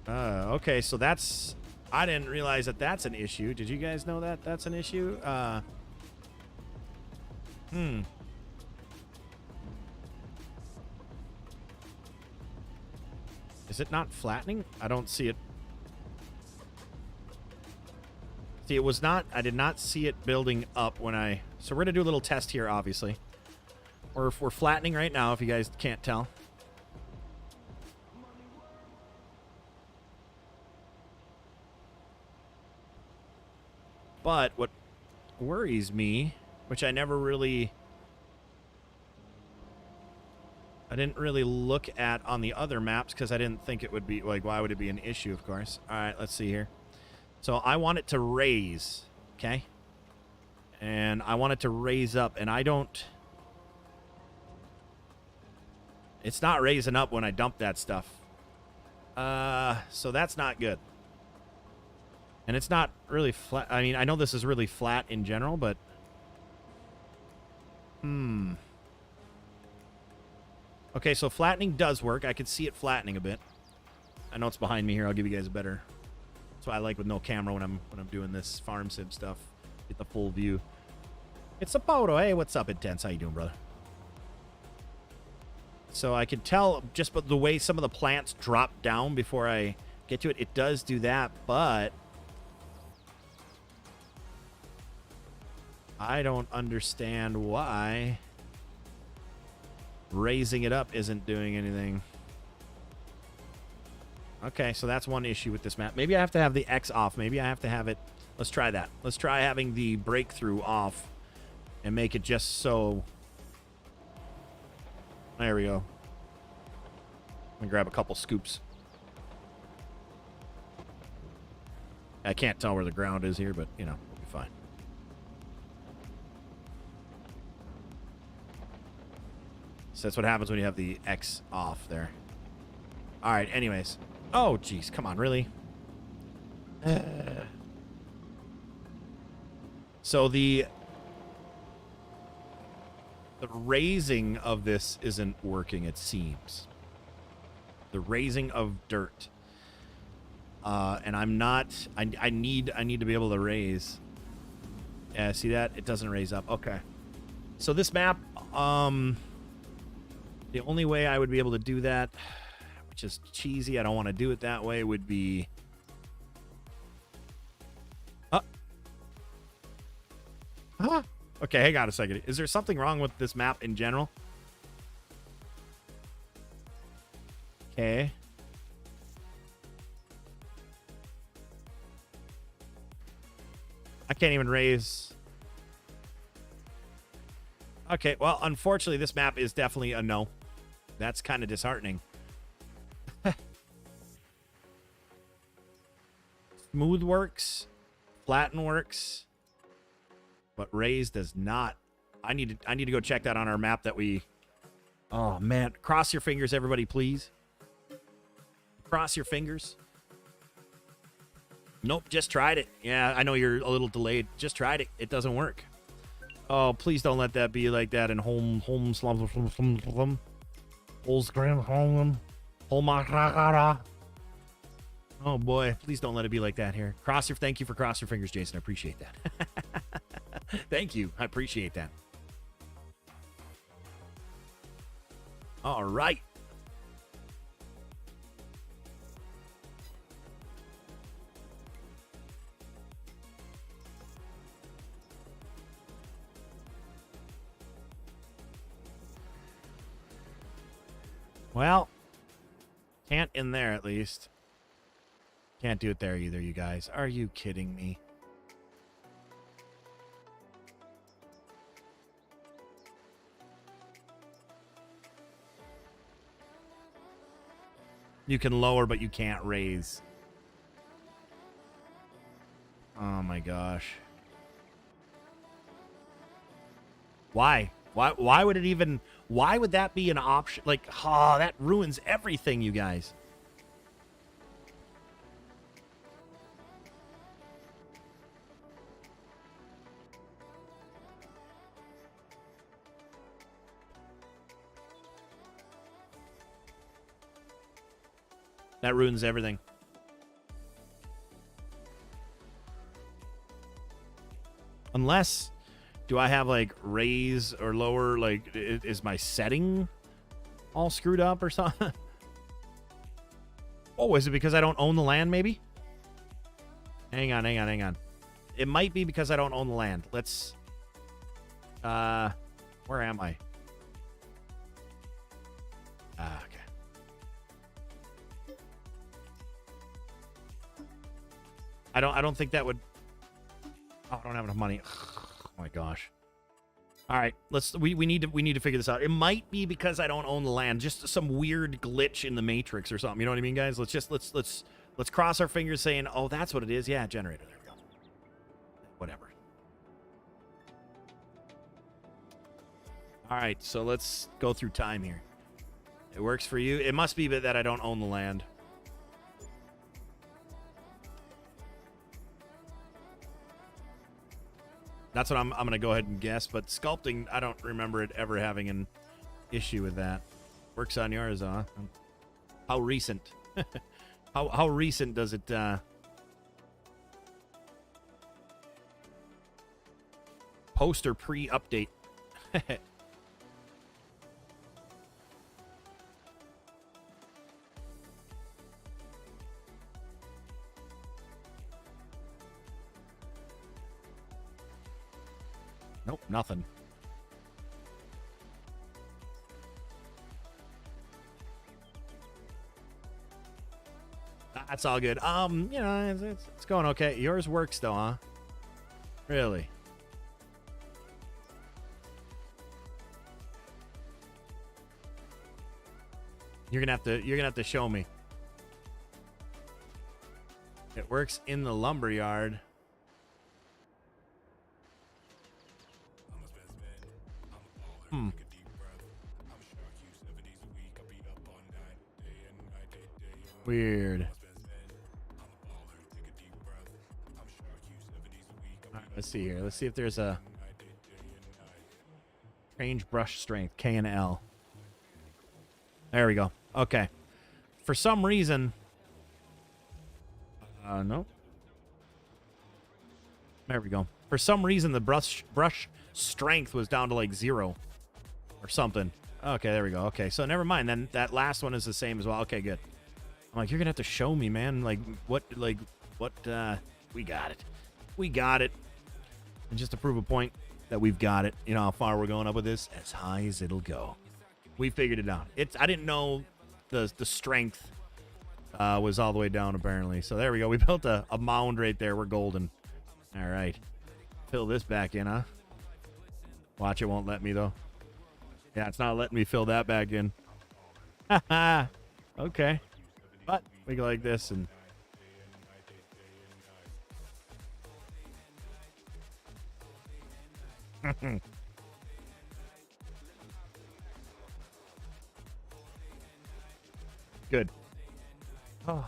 Okay, so that's... I didn't realize that that's an issue. Did you guys know that that's an issue? Is it not flattening? I don't see it. See, it was not... I did not see it building up when I... So we're going to do a little test here, obviously. We're flattening right now, if you guys can't tell. But what worries me, which I never really... I didn't really look at on the other maps because I didn't think it would be... Like, why would it be an issue, of course? All right, let's see here. So I want it to raise, okay? And I want it to raise up, and I don't... It's not raising up when I dump that stuff. So that's not good. And it's not really flat. I mean, I know this is really flat in general, but... Okay, so flattening does work. I can see it flattening a bit. I know it's behind me here. I'll give you guys a better... That's what I like with no camera when I'm doing this farm sim stuff. Get the full view. It's a PODO. Hey, what's up, Intense? How you doing, brother? So I can tell just by the way some of the plants drop down before I get to it. It does do that, but I don't understand why raising it up isn't doing anything. Okay, so that's one issue with this map. Maybe I have to have the X off. Maybe I have to have it... Let's try that. Let's try having the breakthrough off and make it just so... There we go. I'm gonna grab a couple scoops. I can't tell where the ground is here, but, you know, we'll be fine. So that's what happens when you have the X off there. All right, anyways. Oh, jeez, come on, really? So the raising of this isn't working, it seems. The raising of dirt. And I'm not... I need to be able to raise. Yeah, see that? It doesn't raise up. Okay. So this map, the only way I would be able to do that, which is cheesy, I don't want to do it that way, would be... Okay, hang on a second. Is there something wrong with this map in general? Okay. I can't even raise... Okay, well, unfortunately, this map is definitely a no. That's kind of disheartening. Smooth works. Flatten works. But raise does not. I need to go check that on our map that we... Oh, man. Cross your fingers, everybody, please. Cross your fingers. Nope, just tried it. Yeah, I know you're a little delayed. Just tried it. It doesn't work. Oh, please don't let that be like that in home slum. Oh boy, please don't let it be like that here. Thank you for cross your fingers, Jason. I appreciate that. Thank you. I appreciate that. All right. Well, can't in there at least. Can't do it there either, you guys. Are you kidding me? You can lower, but you can't raise. Oh my gosh. Why? Why would it even... Why would that be an option? Like, oh, that ruins everything, you guys. That ruins everything. Unless... Do I have, like, raise or lower? Like, is my setting all screwed up or something? Oh, is it because I don't own the land, maybe? Hang on. It might be because I don't own the land. Let's... Where am I? Okay. I don't think that would... Oh, I don't have enough money. Oh my gosh. All right, we need to figure this out. It might be because I don't own the land, just some weird glitch in the matrix or something. You know what I mean, guys? Let's cross our fingers saying, "Oh, that's what it is." Yeah, generator. There we go. Whatever. All right, so let's go through time here. It works for you. It must be that I don't own the land. That's what I'm going to go ahead and guess, but sculpting, I don't remember it ever having an issue with that. Works on yours, huh? How recent? how recent does it post or pre-update? Nope, nothing. That's all good. You know, it's going okay. Yours works though, huh? Really? You're gonna have to show me. It works in the lumberyard. Weird. All right, let's see here. Let's see if there's a strange brush strength, K and L. There we go. Okay. For some reason... no. There we go. For some reason, the brush strength was down to like 0 or something. Okay, there we go. Okay, so never mind. Then that last one is the same as well. Okay, good. I'm like, you're gonna have to show me, man. Like, what, we got it. We got it. And just to prove a point that we've got it, you know how far we're going up with this? As high as it'll go. We figured it out. I didn't know the strength was all the way down, apparently. So there we go. We built a mound right there. We're golden. All right. Fill this back in, huh? Watch, it won't let me, though. Yeah, it's not letting me fill that back in. Haha. Okay. But we go like this and... Good. Oh,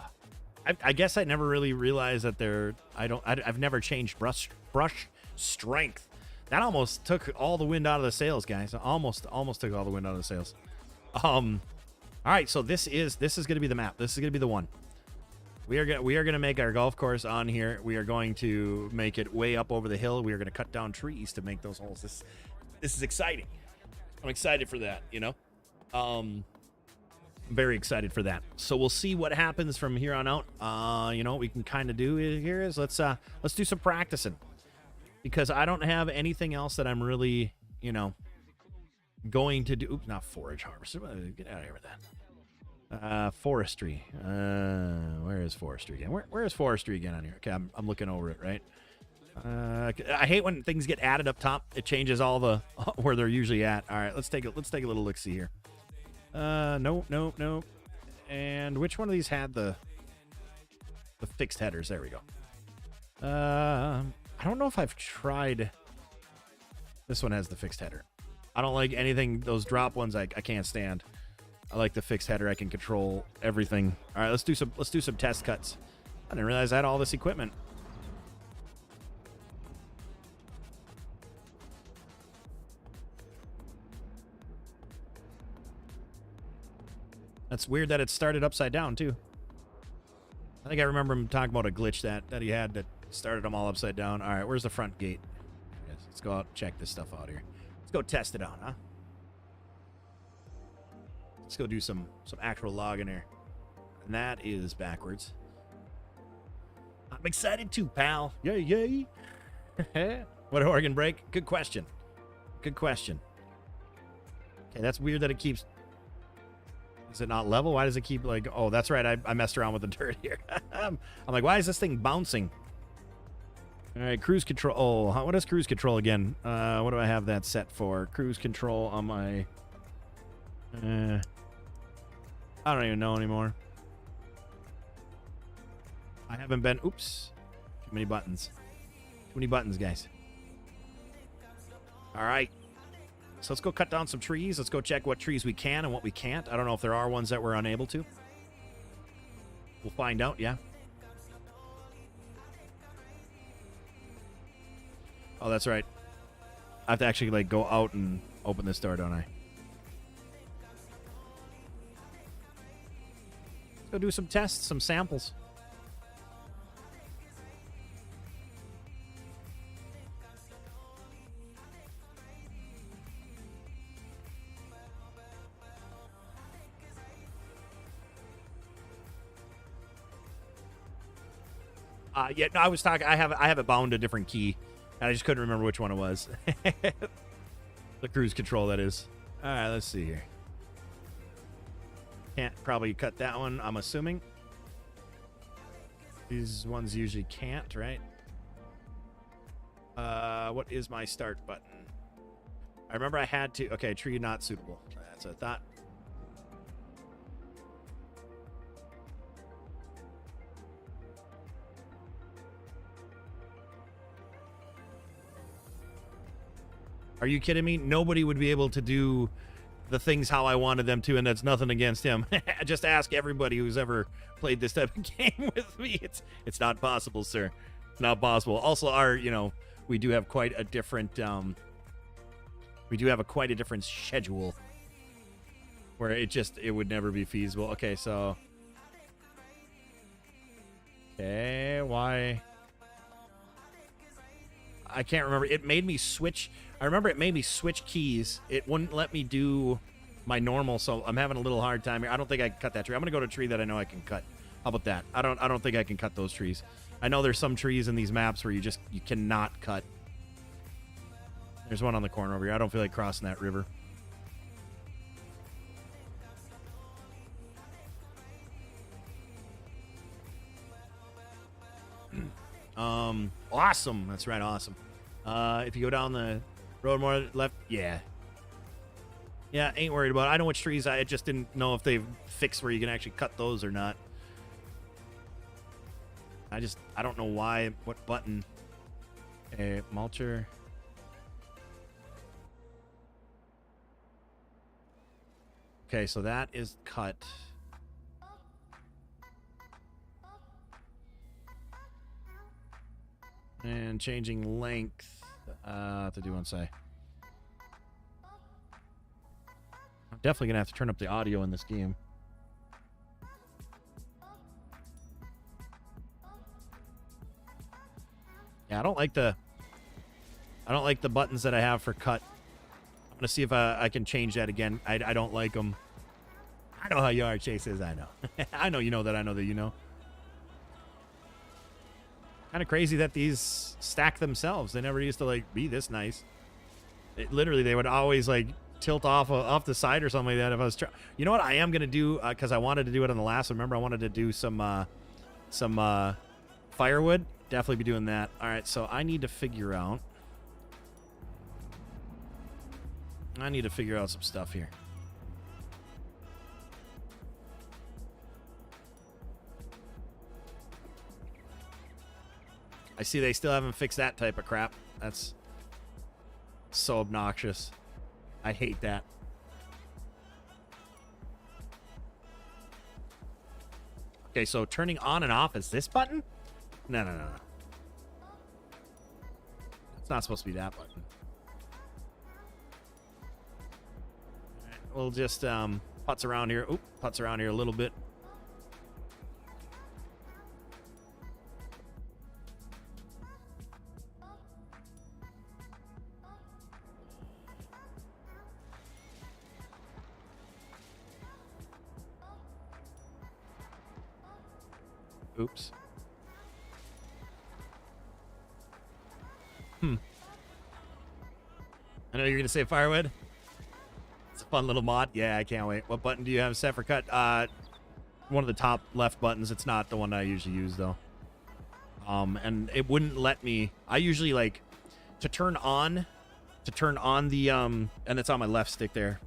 I guess I never really realized that I've never changed brush strength. That almost took all the wind out of the sails, guys. Almost took all the wind out of the sails. All right, so this is going to be the map. This is going to be the one. We are going to make our golf course on here. We are going to make it way up over the hill. We are going to cut down trees to make those holes. This is exciting. I'm excited for that, you know. Very excited for that. So we'll see what happens from here on out. You know what we can kind of do here is let's do some practicing, because I don't have anything else that I'm really, you know, going to do. Oops, not forage harvest. Get out of here with that. Forestry. Where is forestry again? Where is forestry again on here? Okay, I'm looking over it, right? I hate when things get added up top. It changes all the where they're usually at. All right, let's take a little look see here. No. And which one of these had the fixed headers? There we go. I don't know if I've tried. This one has the fixed header. I don't like anything. Those drop ones I can't stand. I like the fixed header. I can control everything. All right, let's do some test cuts. I didn't realize I had all this equipment. That's weird that it started upside down too. I think I remember him talking about a glitch that he had that started them all upside down. All right, where's the front gate? Yes, let's go out and check this stuff out here. Let's go test it out, huh? Let's go do some actual logging here. And that is backwards. I'm excited too, pal. Yay. What organ break? Good question. Good question. Okay, that's weird that it keeps... Is it not level? Why does it keep like... Oh, that's right. I messed around with the dirt here. I'm like, why is this thing bouncing? All right, cruise control. Oh, what is cruise control again? What do I have that set for? Cruise control on my... I don't even know anymore. I haven't been... Oops. Too many buttons. Too many buttons, guys. All right. So let's go cut down some trees. Let's go check what trees we can and what we can't. I don't know if there are ones that we're unable to. We'll find out, yeah. Oh, that's right. I have to actually, like, go out and open this door, don't I? Let's go do some tests, some samples. Yeah, no, I was talking. I have it bound to a different key, and I just couldn't remember which one it was. The cruise control, that is. All right, let's see here. Can't probably cut that one, I'm assuming. These ones usually can't, right? What is my start button? I remember I had to. Okay, tree not suitable. That's what I thought. Are you kidding me? Nobody would be able to do the things how I wanted them to, and that's nothing against him. Just ask everybody who's ever played this type of game with me. It's not possible, sir. It's not possible. Also, we do have quite a different schedule where it would never be feasible. Okay, so why? I can't remember. It made me switch. I remember it made me switch keys. It wouldn't let me do my normal, so I'm having a little hard time here. I don't think I can cut that tree. I'm gonna go to a tree that I know I can cut. How about that? I don't think I can cut those trees. I know there's some trees in these maps where you cannot cut. There's one on the corner over here. I don't feel like crossing that river. Awesome. That's right, awesome. If you go down the road more left, yeah, ain't worried about it. I know which trees. I just didn't know if they've fixed where you can actually cut those or not. I don't know why. What button? A mulcher. Okay, so that is cut. And changing length. to do and say. I'm definitely gonna have to turn up the audio in this game. Yeah, I don't like the buttons that I have for cut. I'm gonna see if I can change that again. I don't like them. I know how you are, Chase says. I know. I know you know that. I know that you know. Kind of crazy that these stack themselves. They never used to like be this nice. Literally, they would always like tilt off the side or something like that. If I was trying, you know what I am gonna do, because I wanted to do it on the last one. Remember, I wanted to do some firewood. Definitely be doing that. All right, so I need to figure out. Some stuff here. I see they still haven't fixed that type of crap. That's so obnoxious. I hate that. Okay, so turning on and off is this button? No. It's not supposed to be that button. All right, we'll just putz around here. Oop, putz around here a little bit. Oops. I know you're going to say firewood. It's a fun little mod. Yeah, I can't wait. What button do you have set for cut? One of the top left buttons. It's not the one I usually use, though. And it wouldn't let me. I usually like to turn on the, and it's on my left stick there.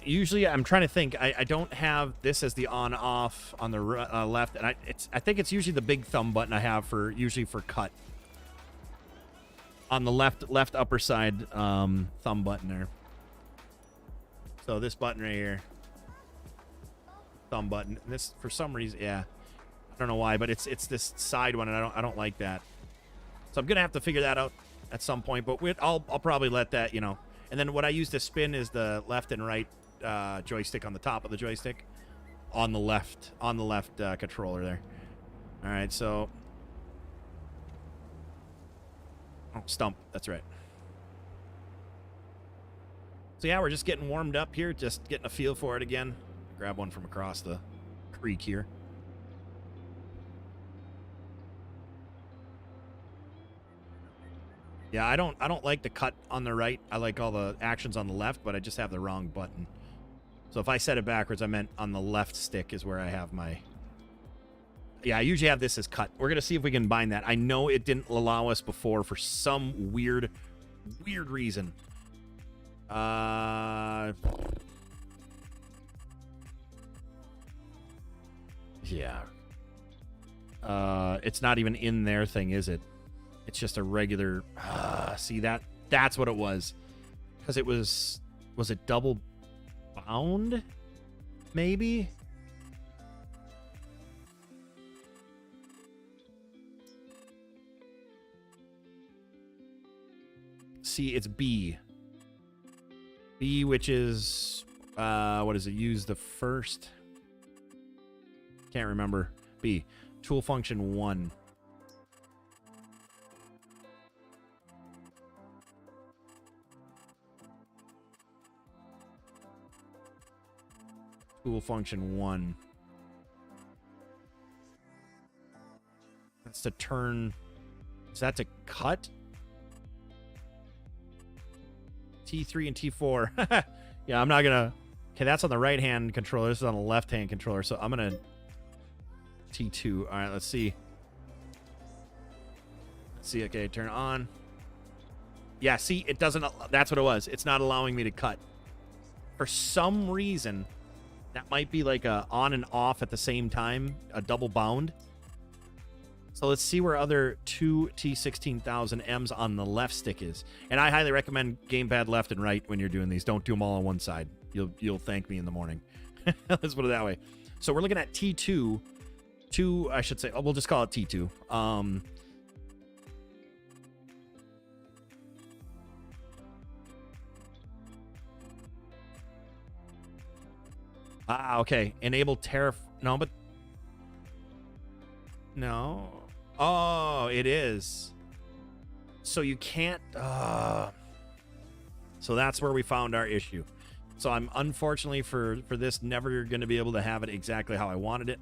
Usually I'm trying to think. I don't have this as the on off on the left, and I think it's usually the big thumb button I have usually for cut on the left upper side thumb button there. So this button right here, thumb button. This for some reason, yeah, I don't know why, but it's this side one, and I don't like that. So I'm gonna have to figure that out at some point. But I'll probably let that, you know. And then what I use to spin is the left and right joystick on the top of the joystick on the left controller there. All right, so stump, that's right. So yeah, we're just getting warmed up here, just getting a feel for it again. Grab one from across the creek here. Yeah, I don't like the cut on the right. I like all the actions on the left, but I just have the wrong button. So if I set it backwards, I meant on the left stick is where I have my... Yeah, I usually have this as cut. We're going to see if we can bind that. I know it didn't allow us before for some weird reason. Yeah. It's not even in their thing, is it? It's just a regular... see, that's what it was. Because it was it double bound? Maybe? See, it's B. B, which is... what is it? Use the first... Can't remember. B. Tool function 1. Tool function 1. That's to turn. Is that to cut? T3 and T4. Yeah, I'm not gonna. Okay, that's on the right hand controller. This is on the left hand controller. So I'm gonna T2. All right, let's see. Let's see. Okay, turn on. Yeah, see, it doesn't. That's what it was. It's not allowing me to cut. For some reason, that might be like a on and off at the same time, a double bound. So let's see where other 2 T16000Ms on the left stick is. And I highly recommend gamepad left and right when you're doing these. Don't do them all on one side. You'll thank me in the morning. Let's put it that way. So we're looking at T2. I should say, we'll just call it T2. Okay. Enable tariff. No, but no. Oh, it is. So you can't. So that's where we found our issue. So I'm unfortunately for this never going to be able to have it exactly how I wanted it.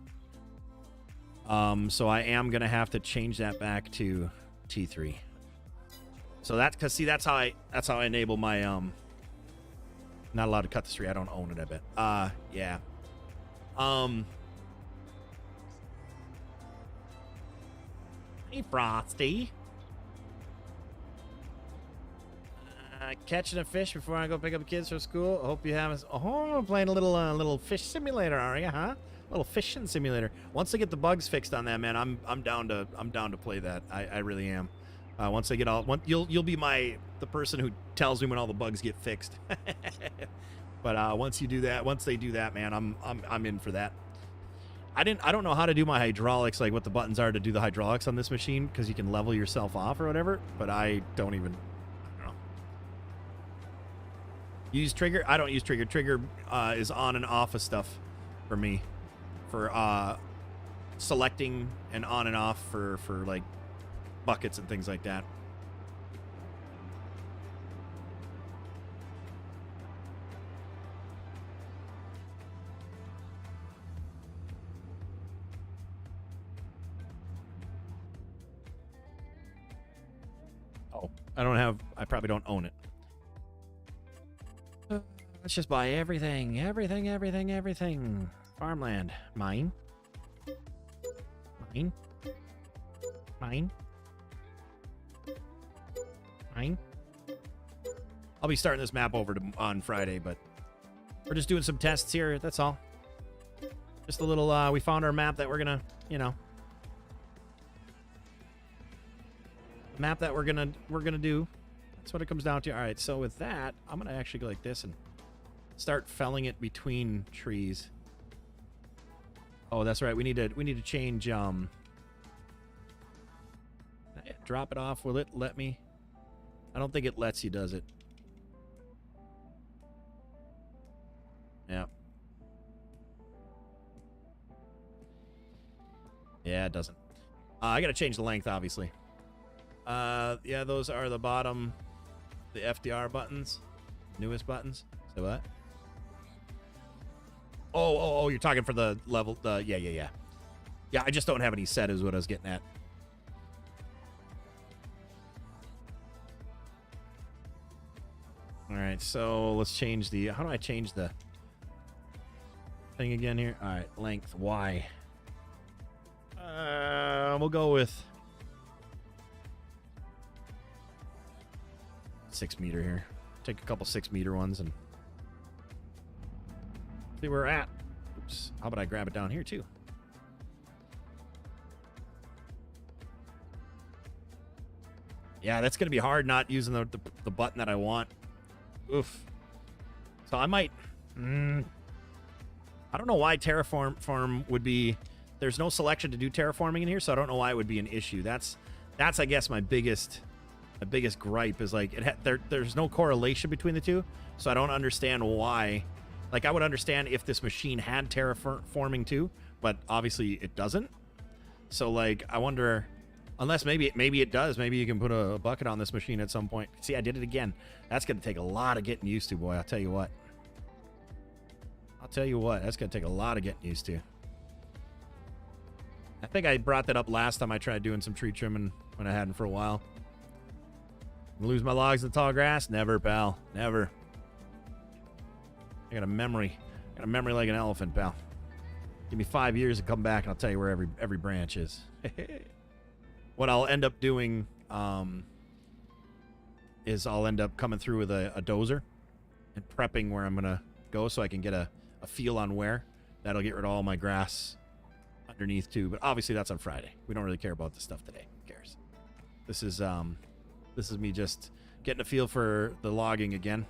So I am going to have to change that back to T3. So that's because see that's how I enable my not allowed to cut this tree. I don't own it, I bet. Yeah. Hey, Frosty. Catching a fish before I go pick up the kids from school. I hope you have. Oh, playing a little fish simulator, are you? Huh? A little fishing simulator. Once I get the bugs fixed on that, man, I'm down to play that. I really am. Once I get you'll be the person who tells me when all the bugs get fixed. But once they do that, man, I'm in for that. I don't know how to do my hydraulics, like what the buttons are to do the hydraulics on this machine, because you can level yourself off or whatever. But I don't know. Use trigger? I don't use trigger. Trigger is on and off of stuff for me, for selecting and on and off for like buckets and things like that. Oh, I probably don't own it. Let's just buy everything. Farmland. Mine. I'll be starting this map over on Friday, but we're just doing some tests here. That's all. Just a little, we found our map that we're gonna, map that we're gonna do. That's what it comes down to. All right, so with that, I'm gonna actually go like this and start felling it between trees. Oh, that's right. We need to change. Drop it off. Will it let me? I don't think it lets you, does it? Yeah. Yeah, it doesn't. I gotta change the length, obviously. Yeah, those are the bottom, the FDR buttons, newest buttons. So what? Oh, you're talking for the level. Yeah. I just don't have any set, is what I was getting at. All right, so let's change the. How do I change the thing again here? All right, length Y. We'll go with 6 meter here. Take a couple 6 meter ones and see where we're at. Oops. How about I grab it down here too? Yeah, that's gonna be hard not using the button that I want. Oof. So I might. I don't know why terraform would be. There's no selection to do terraforming in here, so I don't know why it would be an issue. That's I guess my biggest gripe is like there's no correlation between the two, so I don't understand why. Like I would understand if this machine had terraforming too, but obviously it doesn't. So like I wonder, unless maybe it does. Maybe you can put a bucket on this machine at some point. See, I did it again. That's gonna take a lot of getting used to, boy. I'll tell you what. That's gonna take a lot of getting used to. I think I brought that up last time I tried doing some tree trimming when I hadn't for a while. Lose my logs in the tall grass? Never, pal. Never. I got a memory. Like an elephant, pal. Give me 5 years to come back and I'll tell you where every branch is. What I'll end up doing is I'll end up coming through with a dozer and prepping where I'm going to go so I can get a feel on where. That'll get rid of all my grass underneath too, but obviously that's on Friday. We don't really care about this stuff today. Who cares? This is me just getting a feel for the logging again.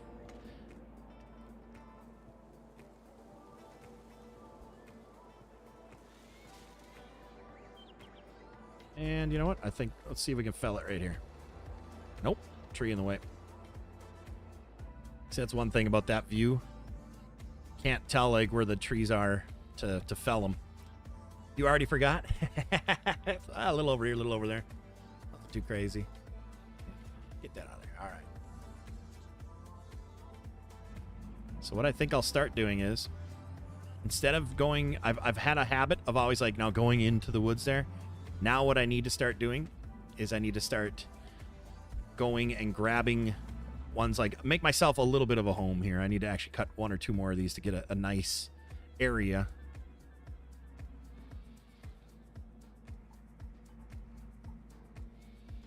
And you know what? I think let's see if we can fell it right here. Nope, tree in the way. See, that's one thing about that view. Can't tell like where the trees are to fell them. You already forgot? A little over here, a little over there. Nothing too crazy. Get that out of there. All right. So what I think I'll start doing is, instead of going, I've had a habit of always like now going into the woods there. Now what I need to start doing is I need to start going and grabbing ones, like make myself a little bit of a home here. I need to actually cut one or two more of these to get a nice area.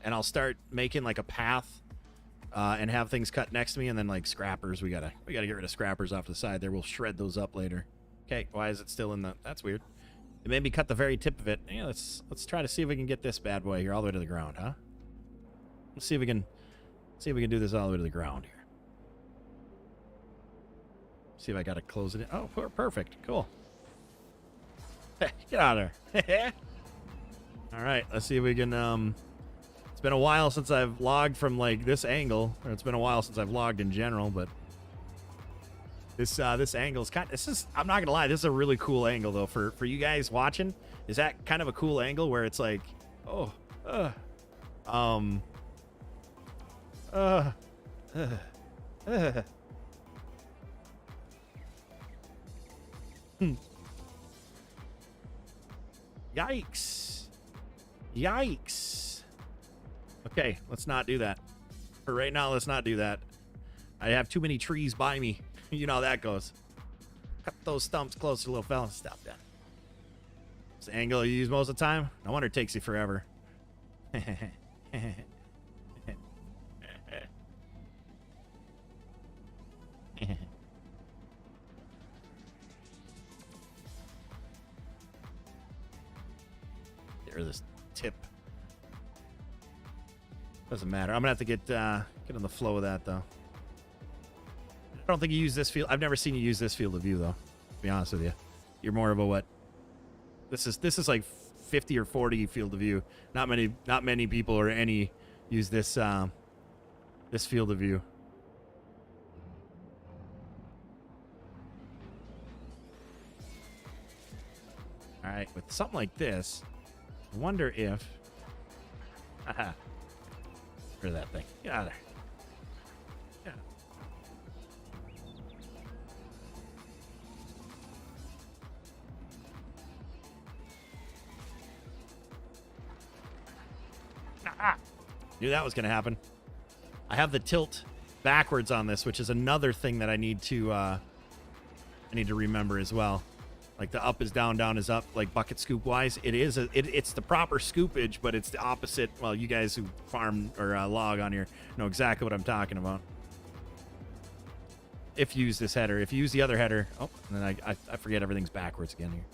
And I'll start making like a path and have things cut next to me, and then like scrappers. We gotta get rid of scrappers off to the side there. We'll shred those up later. Okay, why is it still in the? That's weird. It made me cut the very tip of it. Yeah, let's try to see if we can get this bad boy here all the way to the ground, huh? Let's see if we can do this all the way to the ground here. See if I gotta close it in. Oh, perfect. Cool. Get out of there. All right, let's see if we can. It's been a while since I've logged from like this angle, or it's been a while since I've logged in general, but this angle is kind of, I'm not gonna lie, this is a really cool angle though for you guys watching. Is that kind of a cool angle where it's like, Yikes. Okay, let's not do that. For right now, let's not do that. I have too many trees by me. You know how that goes. Cut those stumps closer, little fella. Stop that. It's the angle you use most of the time. No wonder it takes you forever. There's this tip. Doesn't matter. I'm gonna have to get on the flow of that though. I don't think you use this field. I've never seen you use this field of view though. To be honest with you, you're more of a what? This is like 50 or 40 field of view. Not many people or any use this this field of view. All right, with something like this, I wonder if. Haha. Rid of that thing. Get out of there. Yeah. Knew that was going to happen. I have the tilt backwards on this, which is another thing that I need to remember as well. Like the up is down, down is up, like bucket scoop wise. It's the proper scoopage, but it's the opposite. Well, you guys who farm or log on here know exactly what I'm talking about. If you use this header, if you use the other header, oh, and then I forget everything's backwards again here.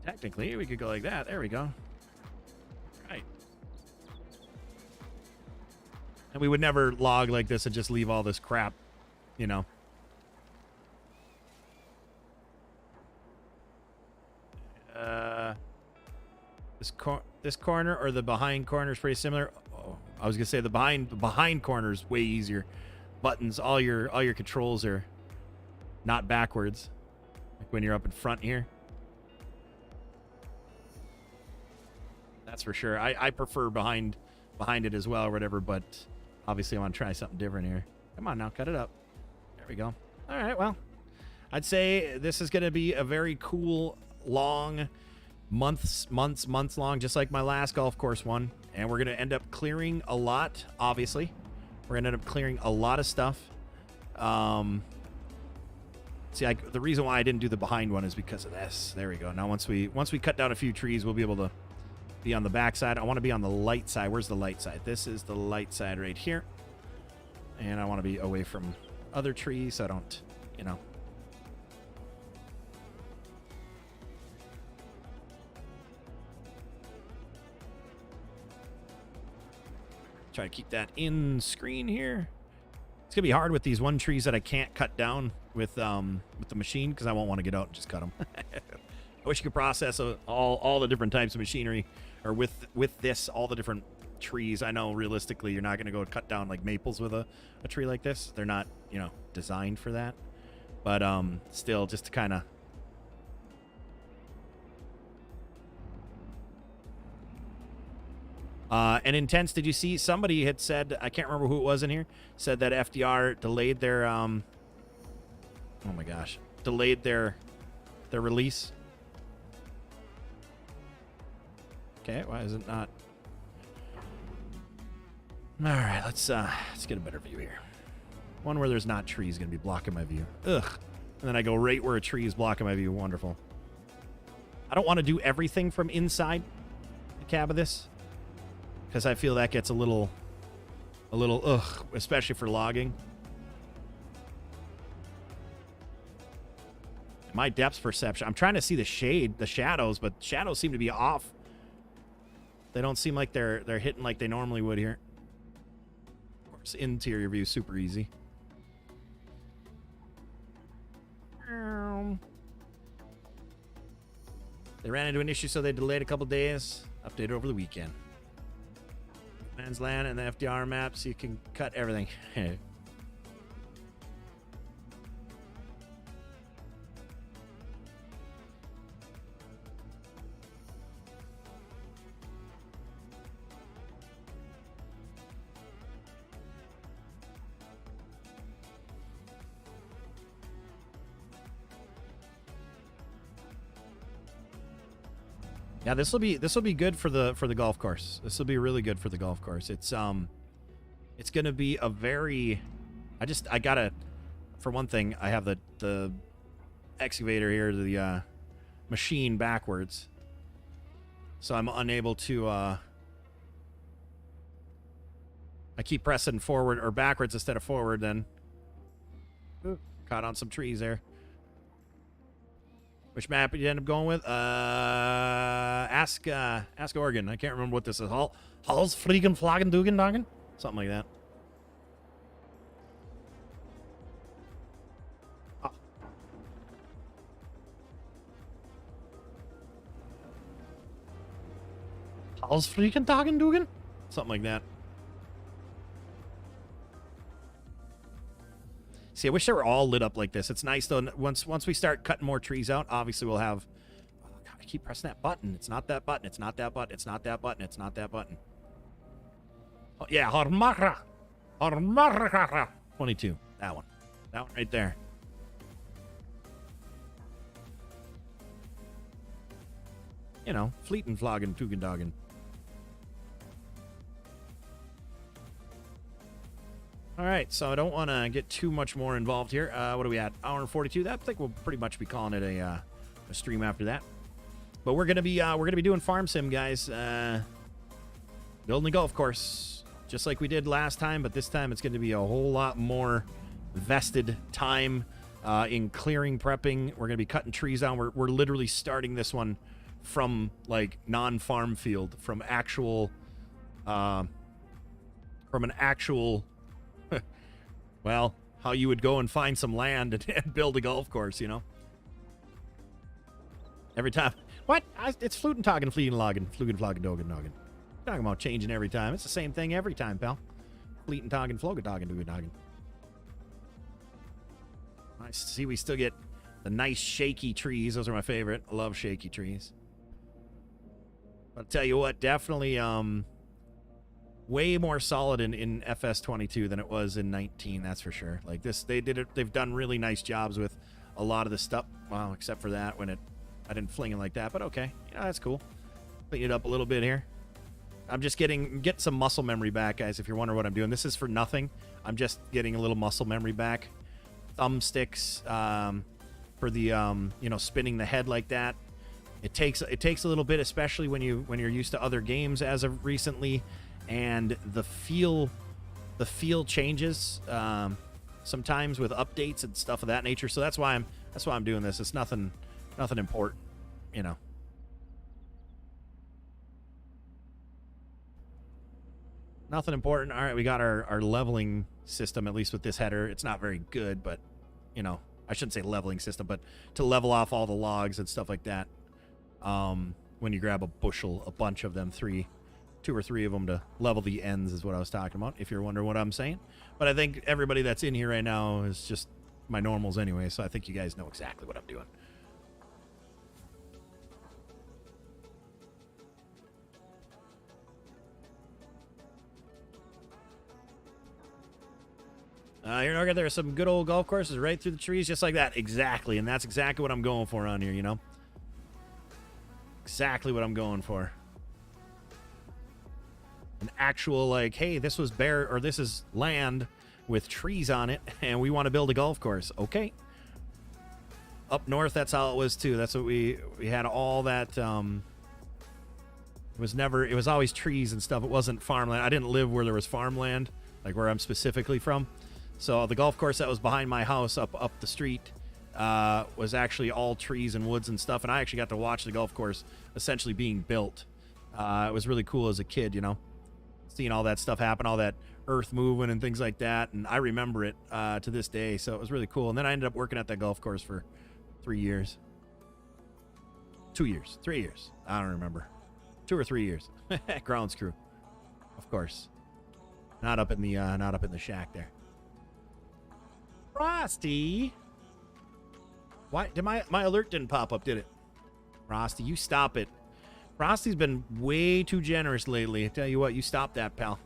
Technically, we could go like that. There we go. Right. And we would never log like this and just leave all this crap, you know. This corner or the behind corner is pretty similar. Oh, I was gonna say the behind corner is way easier. Buttons, all your controls are not backwards, like when you're up in front here. That's for sure. I prefer behind it as well or whatever, but obviously I want to try something different here. Come on now, cut it up. There we go. All right, well, I'd say this is going to be a very cool, long, months long, just like my last golf course one. And we're going to end up clearing a lot, obviously. We're going to end up clearing a lot of stuff. See, the reason why I didn't do the behind one is because of this. There we go. Now, once we cut down a few trees, we'll be able to be on the back side. I want to be on the light side. Where's the light side? This is the light side right here. And I want to be away from other trees so I don't, you know, Try to keep that in screen here. It's gonna be hard with these one trees that I can't cut down with the machine because I won't want to get out and just cut them. I wish you could process all the different types of machinery, or with this, all the different trees. I know realistically you're not going to go cut down like maples with a tree like this. They're not, you know, designed for that. But still, just to kind of... and Intense, did you see somebody had said, I can't remember who it was in here, said that FDR delayed their oh my gosh, delayed their release. Okay, why is it not? All right, let's get a better view here. One where there's not trees going to be blocking my view. Ugh. And then I go right where a tree is blocking my view. Wonderful. I don't want to do everything from inside the cab of this, because I feel that gets a little ugh, especially for logging. My depth perception. I'm trying to see the shadows, but shadows seem to be off. They don't seem like they're hitting like they normally would here. Of course, interior view, super easy. They ran into an issue, so they delayed a couple days. Updated over the weekend. Man's Land and the FDR maps, you can cut everything. Yeah, this will be good for the golf course. This will be really good for the golf course. It's gonna be a very, I gotta, for one thing, I have the excavator here, the machine backwards, so I'm unable to. I keep pressing forward or backwards instead of forward. Then caught on some trees there. Which map did you end up going with? Ask Oregon. I can't remember what this is. Hall's Friegen Flaggen Dugen Dagen? Something like that. Oh. Hall's Friegen Dagen Dugen? Something like that. See, I wish they were all lit up like this. It's nice, though. Once we start cutting more trees out, obviously we'll have... Oh, God, I keep pressing that button. It's not that button. It's not that button. It's not that button. It's not that button. Oh, yeah. 22. That one. That one right there. You know, Fleeten Floggen, Tugendoggen. All right, so I don't want to get too much more involved here. What are we at? Hour and 42. That I think we'll pretty much be calling it a stream after that. But we're gonna be doing farm sim, guys. Building a golf course, just like we did last time, but this time it's going to be a whole lot more vested time in clearing, prepping. We're gonna be cutting trees down. We're literally starting this one from like non-farm field, from an actual. Well, how you would go and find some land and build a golf course, you know? Every time. What? It's Flugentagen, Fliegenlagen, Flugenflagen, Dogendogen. Talking about changing every time. It's the same thing every time, pal. Fleetentagen, Flogentagen, Dogendogen. Nice to see we still get the nice shaky trees. Those are my favorite. I love shaky trees. I'll tell you what, definitely, way more solid in FS22 than it was in 19, that's for sure. Like this, they've done really nice jobs with a lot of the stuff. Well, except for that when I didn't fling it like that, but okay. Yeah, that's cool. Clean it up a little bit here. I'm just get some muscle memory back, guys, if you're wondering what I'm doing. This is for nothing. I'm just getting a little muscle memory back. Thumbsticks for the you know, spinning the head like that. It takes a little bit, especially when you're used to other games as of recently. And the feel changes sometimes with updates and stuff of that nature. So that's why I'm doing this. It's nothing important, you know. Nothing important. All right, we got our leveling system, at least with this header. It's not very good, but, you know, I shouldn't say leveling system, but to level off all the logs and stuff like that. When you grab a bunch of them, 2 or 3 of them to level the ends is what I was talking about, if you're wondering what I'm saying. But I think everybody that's in here right now is just my normals anyway, so I think you guys know exactly what I'm doing. Here, there are some good old golf courses right through the trees, just like that. Exactly, and that's exactly what I'm going for on here, you know? Exactly what I'm going for. An actual, like, hey, this was bare, or this is land with trees on it, and we want to build a golf course. Okay. Up north, that's how it was, too. That's what we had all that, it was always trees and stuff. It wasn't farmland. I didn't live where there was farmland, like where I'm specifically from. So the golf course that was behind my house up the street was actually all trees and woods and stuff, and I actually got to watch the golf course essentially being built. It was really cool as a kid, you know, seeing all that stuff happen, all that earth moving and things like that, and I remember it to this day, so it was really cool. And then I ended up working at that golf course for 3 years. 2 years. 3 years. I don't remember. 2 or 3 years. Grounds crew. Of course. Not up in the shack there. Frosty! Why did my alert didn't pop up, did it? Frosty, you stop it. Frosty's been way too generous lately. I tell you what, you stop that, pal.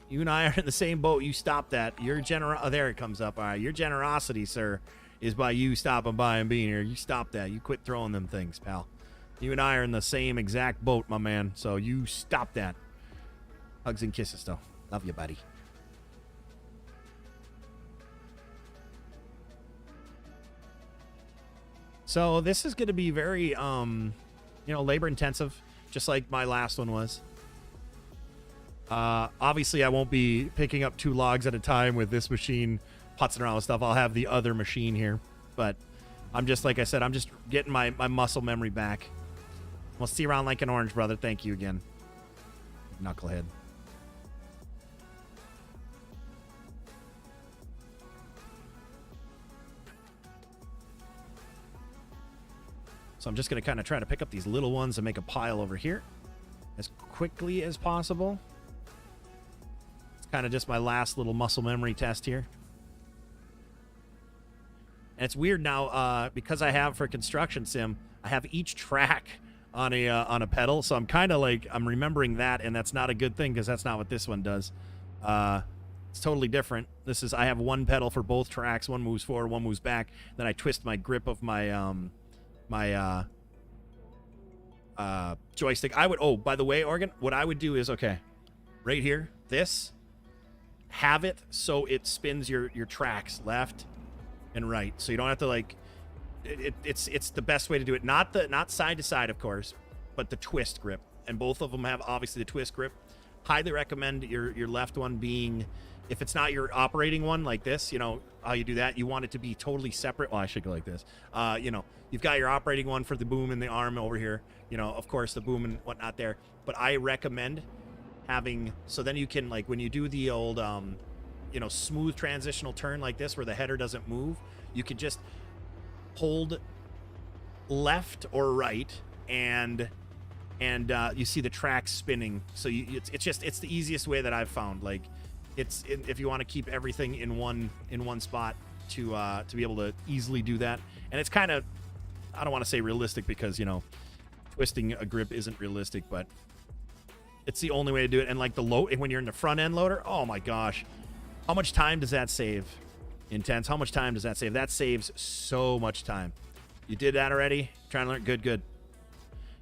You and I are in the same boat. You stop that. Oh, there it comes up. All right, your generosity, sir, is by you stopping by and being here. You stop that. You quit throwing them things, pal. You and I are in the same exact boat, my man. So you stop that. Hugs and kisses, though. Love you, buddy. So this is going to be very, labor intensive, just like my last one was. Obviously, I won't be picking up 2 logs at a time with this machine putzing around with stuff. I'll have the other machine here, but I'm just, like I said, I'm just getting my muscle memory back. We'll see you around like an orange, brother. Thank you again. Knucklehead. So I'm just going to kind of try to pick up these little ones and make a pile over here as quickly as possible. It's kind of just my last little muscle memory test here. And it's weird now because I have for Construction Sim, I have each track on a pedal. So I'm kind of like, I'm remembering that, and that's not a good thing because that's not what this one does. It's totally different. I have one pedal for both tracks. One moves forward, one moves back. Then I twist my grip of my joystick. By the way, Oregon, what I would do is, okay, right here, have it so it spins your tracks left and right, so you don't have to, like, it's the best way to do it. Not side to side, of course, but the twist grip, and both of them have obviously the twist grip. Highly recommend your left one being, if it's not your operating one like this, you know how you do that, you want it to be totally separate. Well, I should go like this. You've got your operating one for the boom and the arm over here, of course the boom and whatnot there, but I recommend having, so then you can, like, when you do the old smooth transitional turn like this where the header doesn't move, you can just hold left or right, and you see the track spinning. So it's the easiest way that I've found. Like, if you want to keep everything in one spot to be able to easily do that. And it's kind of, I don't want to say realistic because, twisting a grip isn't realistic, but it's the only way to do it. And like when you're in the front end loader, oh my gosh, how much time does that save? Intense. How much time does that save? That saves so much time. You did that already? Trying to learn? Good.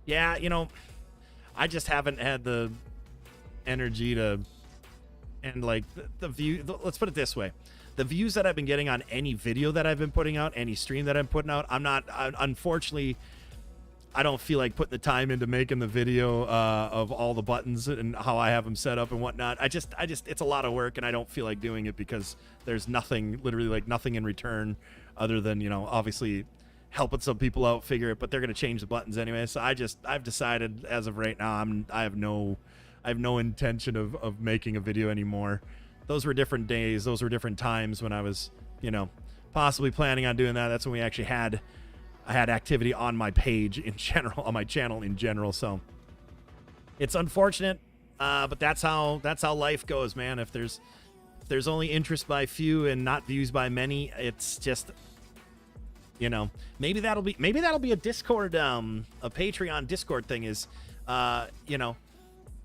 Yeah, I just haven't had the energy to, and like the view, let's put it this way. The views that I've been getting on any video that I've been putting out, any stream that I'm putting out, unfortunately, I don't feel like putting the time into making the video of all the buttons and how I have them set up and whatnot. I just, it's a lot of work, and I don't feel like doing it because there's literally nothing in return other than, obviously helping some people out figure it, but they're going to change the buttons anyway. So I've decided as of right now, I have no I have no intention of making a video anymore. Those were different days. Those were different times when I was, you know, possibly planning on doing that. That's when I had activity on my page in general, on my channel in general. So it's unfortunate, but that's how life goes, man. If there's only interest by few and not views by many, it's just, you know, maybe that'll be a Discord, a Patreon Discord thing is, you know,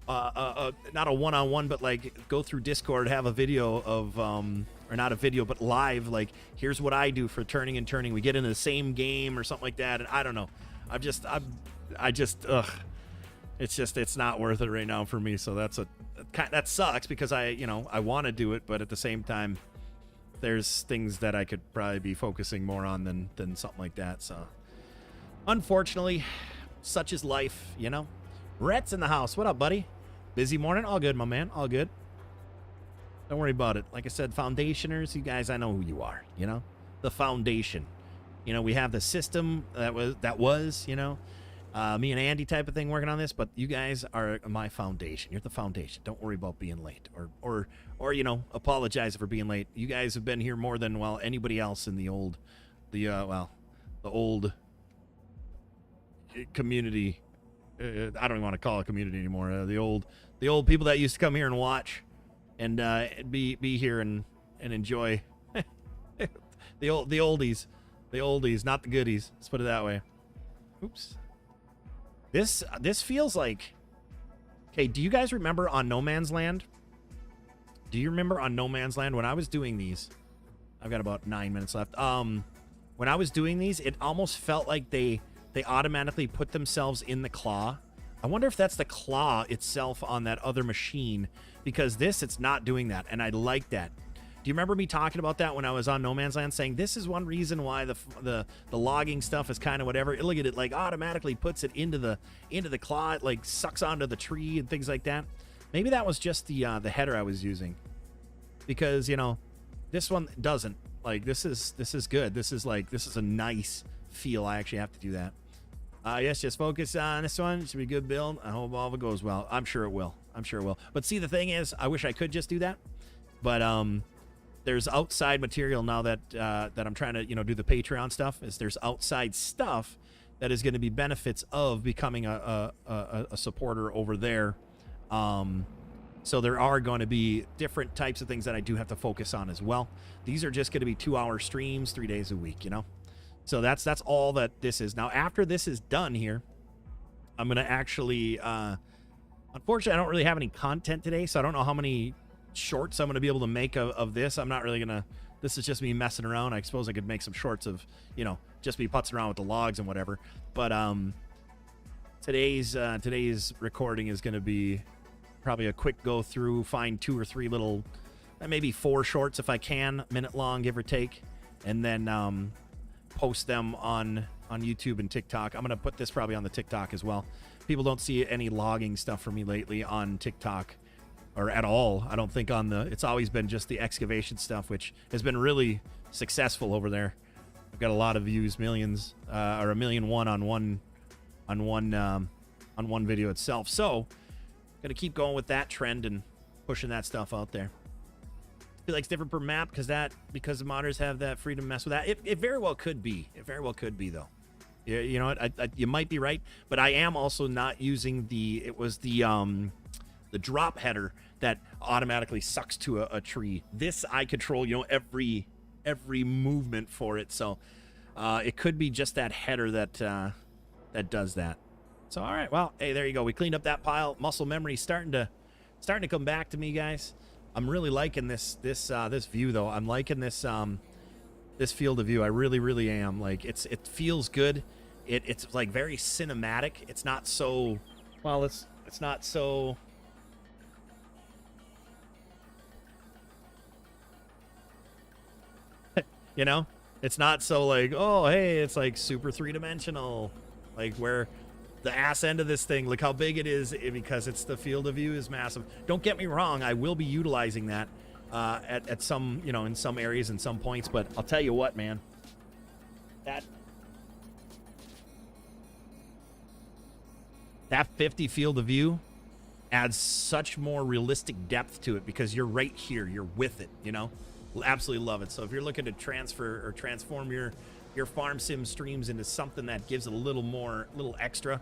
not a one-on-one, but like go through Discord, have a video of, or not a video, but live, like, here's what I do for turning and turning. We get into the same game or something like that. And I don't know. It's not worth it right now for me. So that sucks because I want to do it, but at the same time, there's things that I could probably be focusing more on than something like that. So unfortunately, such is life, you know. Rhett's in the house. What up, buddy? Busy morning? All good, my man. All good. Don't worry about it. Like I said, foundationers, you guys, I know who you are, you know? The foundation. You know, we have the system that was, you know, me and Andy type of thing working on this, but you guys are my foundation. You're the foundation. Don't worry about being late or you know, apologize for being late. You guys have been here more than, well, anybody else in the old community. I don't even want to call it community anymore. The old people that used to come here and watch and be here and enjoy the oldies, not the goodies. Let's put it that way. Oops. This feels like, okay, do you guys remember on No Man's Land? Do you remember on No Man's Land when I was doing these? I've got about 9 minutes left. When I was doing these, it almost felt like they automatically put themselves in the claw. I wonder if that's the claw itself on that other machine, because it's not doing that, and I like that. Do you remember me talking about that when I was on No Man's Land, saying this is one reason why the logging stuff is kind of whatever? Look at it, like automatically puts it into the claw, it like sucks onto the tree and things like that. Maybe that was just the header I was using, because you know this one doesn't. Like this is good. This is a nice feel. I actually have to do that. Yes, just focus on this one. It should be a good build. I hope all of it goes well. I'm sure it will. But see, the thing is, I wish I could just do that. But there's outside material now that I'm trying to, you know, do the Patreon stuff. There's outside stuff that is going to be benefits of becoming a supporter over there. So there are going to be different types of things that I do have to focus on as well. These are just going to be 2-hour streams, 3 days a week, you know. So that's all that this is. Now, after this is done here, I'm going to actually, unfortunately, I don't really have any content today, so I don't know how many shorts I'm going to be able to make of this. I'm not really going to, this is just me messing around. I suppose I could make some shorts of, you know, just me putzing around with the logs and whatever. But today's recording is going to be probably a quick go through, find 2 or 3 little, maybe 4 shorts if I can, minute long, give or take, and then post them on YouTube and TikTok. I'm going to put this probably on the TikTok as well. People don't see any logging stuff from me lately on TikTok, or at all. I don't think on it's always been just the excavation stuff, which has been really successful over there. I've got a lot of views, millions, or 1 million on one video itself. So gonna keep going with that trend and pushing that stuff out there. I feel like it's different per map because the modders have that freedom to mess with that. It very well could be. It very well could be, though. You know what? You might be right, but I am also not using the drop header that automatically sucks to a tree. This I control, you know, every movement for it. So it could be just that header that does that. So all right, well, hey, there you go. We cleaned up that pile. Muscle memory starting to come back to me, guys. I'm really liking this view, though. I'm liking this field of view. I really am. Like it feels good. It's like very cinematic. It's not so, well, it's not so, you know, it's not so like, oh, hey, it's like super 3-dimensional, like where the ass end of this thing, look how big it is, because it's the field of view is massive. Don't get me wrong, I will be utilizing that at some, you know, in some areas and some points, but I'll tell you what, man, that 50 field of view adds such more realistic depth to it because you're right here, you're with it, you know. Absolutely love it. So if you're looking to transfer or transform your farm sim streams into something that gives it a little extra,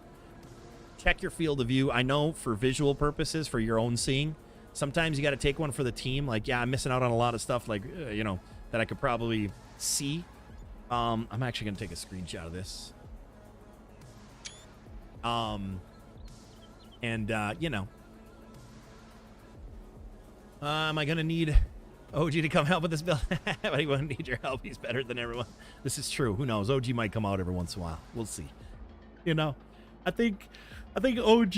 check your field of view. I know for visual purposes, for your own seeing, sometimes you got to take one for the team. Like, yeah, I'm missing out on a lot of stuff, like, you know, that I could probably see. I'm actually going to take a screenshot of this. You know, am I going to need OG to come help with this build? But he won't need your help. He's better than everyone. This is true. Who knows? OG might come out every once in a while. We'll see. You know, I think OG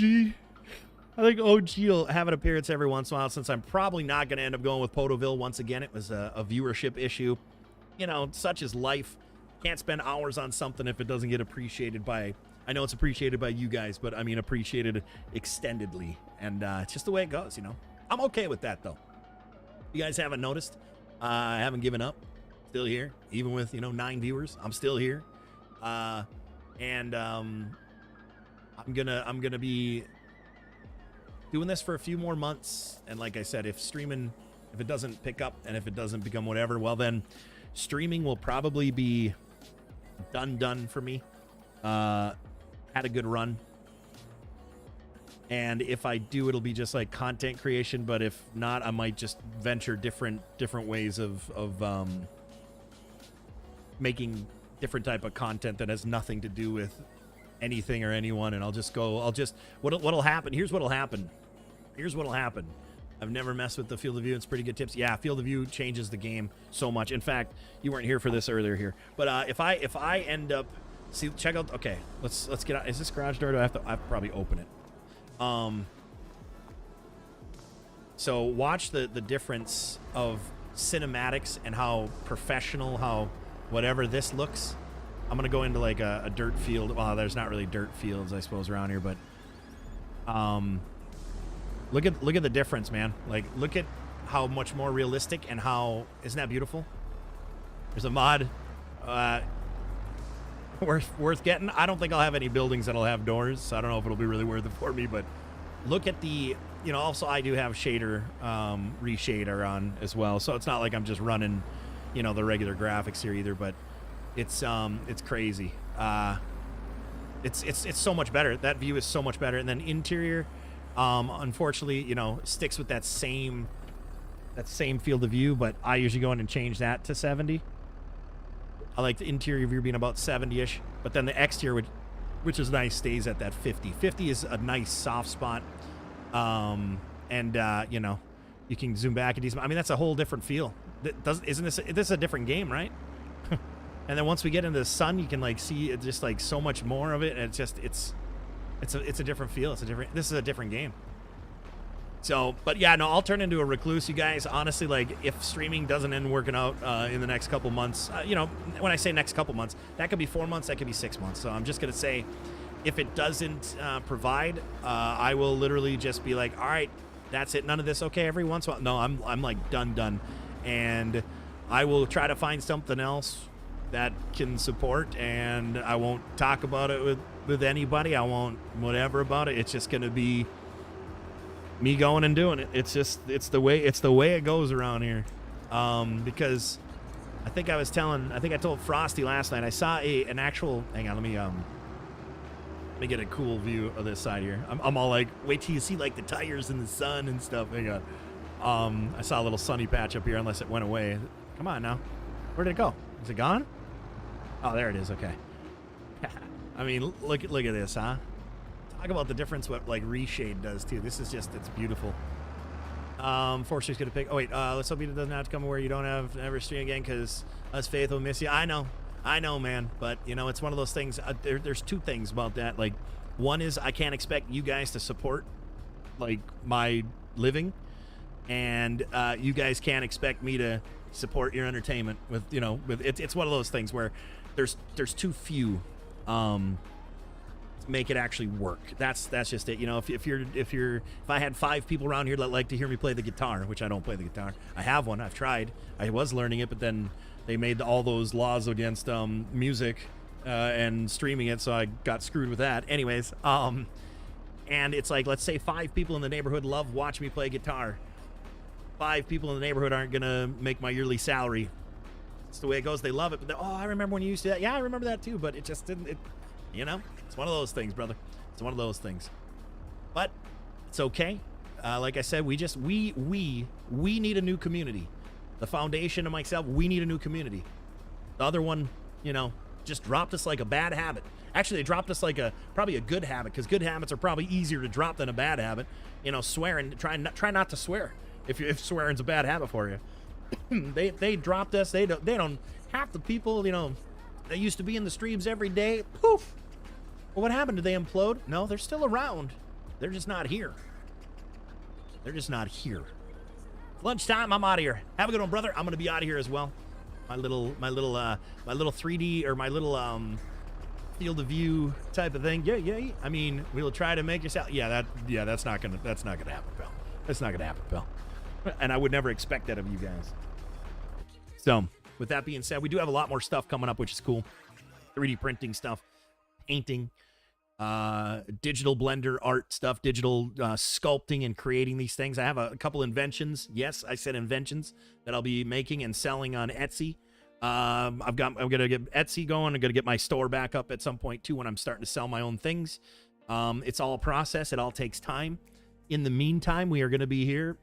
will have an appearance every once in a while, since I'm probably not going to end up going with Podoville once again. It was a viewership issue. You know, such is life. Can't spend hours on something if it doesn't get appreciated by, I know it's appreciated by you guys, but I mean appreciated extendedly. And it's just the way it goes, you know. I'm okay with that, though. You guys haven't noticed, I haven't given up. Still here, even with, you know, 9 viewers. I'm still here. I'm gonna be doing this for a few more months. And like I said, if streaming, if it doesn't pick up and if it doesn't become whatever, well then streaming will probably be done for me. Had a good run. And if I do, it'll be just like content creation. But if not, I might just venture different ways of making different type of content that has nothing to do with anything or anyone. And what'll happen. Here's what'll happen. I've never messed with the field of view. It's pretty good tips. Yeah, field of view changes the game so much. In fact, you weren't here for this earlier here. But if I end up, see, check out. Okay, let's get out. Is this garage door? Do I have to probably open it? So watch the difference of cinematics and how professional, how whatever this looks. I'm gonna go into like a dirt field. Well, there's not really dirt fields, I suppose, around here, but look at the difference, man. Like, look at how much more realistic and how, isn't that beautiful? There's a mod worth getting. I don't think I'll have any buildings that'll have doors, so I don't know if it'll be really worth it for me, but look at the, you know, also I do have shader reshader on as well, so it's not like I'm just running, you know, the regular graphics here either, but it's crazy. It's so much better. That view is so much better. And then interior, unfortunately, you know, sticks with that same field of view, but I usually go in and change that to 70. I like the interior view being about 70-ish, but then the exterior, which is nice, stays at that 50. 50 is a nice soft spot. You know, you can zoom back a decent. I mean, that's a whole different feel. Isn't this a different game, right? And then once we get into the sun, you can like see it, just like so much more of it, and it's a different feel. This is a different game. So, but yeah, no, I'll turn into a recluse, you guys. Honestly, like, if streaming doesn't end working out in the next couple months, you know, when I say next couple months, that could be 4 months, that could be 6 months. So I'm just gonna say, if it doesn't provide, I will literally just be like, all right, that's it. None of this. Okay, every once in a while. No, I'm like done, and I will try to find something else that can support, and I won't talk about it with anybody. I won't whatever about it. It's just gonna be me going and doing it. It's the way it goes around here. Because I think I told Frosty last night, I saw an actual, hang on, let me get a cool view of this side here. I'm all like, wait till you see like the tires in the sun and stuff. Hang on. I saw a little sunny patch up here, unless it went away. Come on now. Where did it go? Is it gone? Oh, there it is. Okay. I mean, look at this, huh? Talk about the difference what like reshade does too. This is just, it's beautiful. Forster's gonna pick. Oh wait, let's hope he doesn't have to come where you don't have ever stream again, because us Faith will miss you. I know, man. But you know, it's one of those things. There's two things about that. Like, one is I can't expect you guys to support like my living, and you guys can't expect me to support your entertainment with, you know, with it's one of those things where there's too few make it actually work. That's just it. You know, if I had 5 people around here that like to hear me play the guitar, which I don't play the guitar. I have one. I've tried. I was learning it, but then they made all those laws against music and streaming it, so I got screwed with that. Anyways, and and it's like, let's say 5 people in the neighborhood love watch me play guitar. 5 people in the neighborhood aren't gonna make my yearly salary. It's the way it goes. They love it, but oh, I remember when you used to do that. Yeah, I remember that too, but it just didn't. You know, it's one of those things, brother. It's one of those things. But it's okay. Like I said, we need a new community. The foundation and myself, we need a new community. The other one, you know, just dropped us like a bad habit. Actually, they dropped us like probably a good habit, because good habits are probably easier to drop than a bad habit. You know, swearing. Try not to swear if swearing's a bad habit for you. they dropped us. They don't half the people, you know, that used to be in the streams every day. Poof. Well, what happened? Did they implode? No, they're still around. They're just not here. They're just not here. Lunchtime. I'm out of here. Have a good one, brother. I'm gonna be out of here as well. My little 3D or my little field of view type of thing. Yeah. I mean, we'll try to make yourself. That's not gonna happen, pal. That's not gonna happen, pal. And I would never expect that of you guys. So, with that being said, we do have a lot more stuff coming up, which is cool. 3D printing stuff, painting, digital blender art stuff, digital sculpting and creating these things. I have a couple inventions. Yes, I said inventions that I'll be making and selling on Etsy. I'm gonna get Etsy going. I'm gonna get my store back up at some point too when I'm starting to sell my own things. It's all a process. It all takes time. In the meantime, we are gonna be here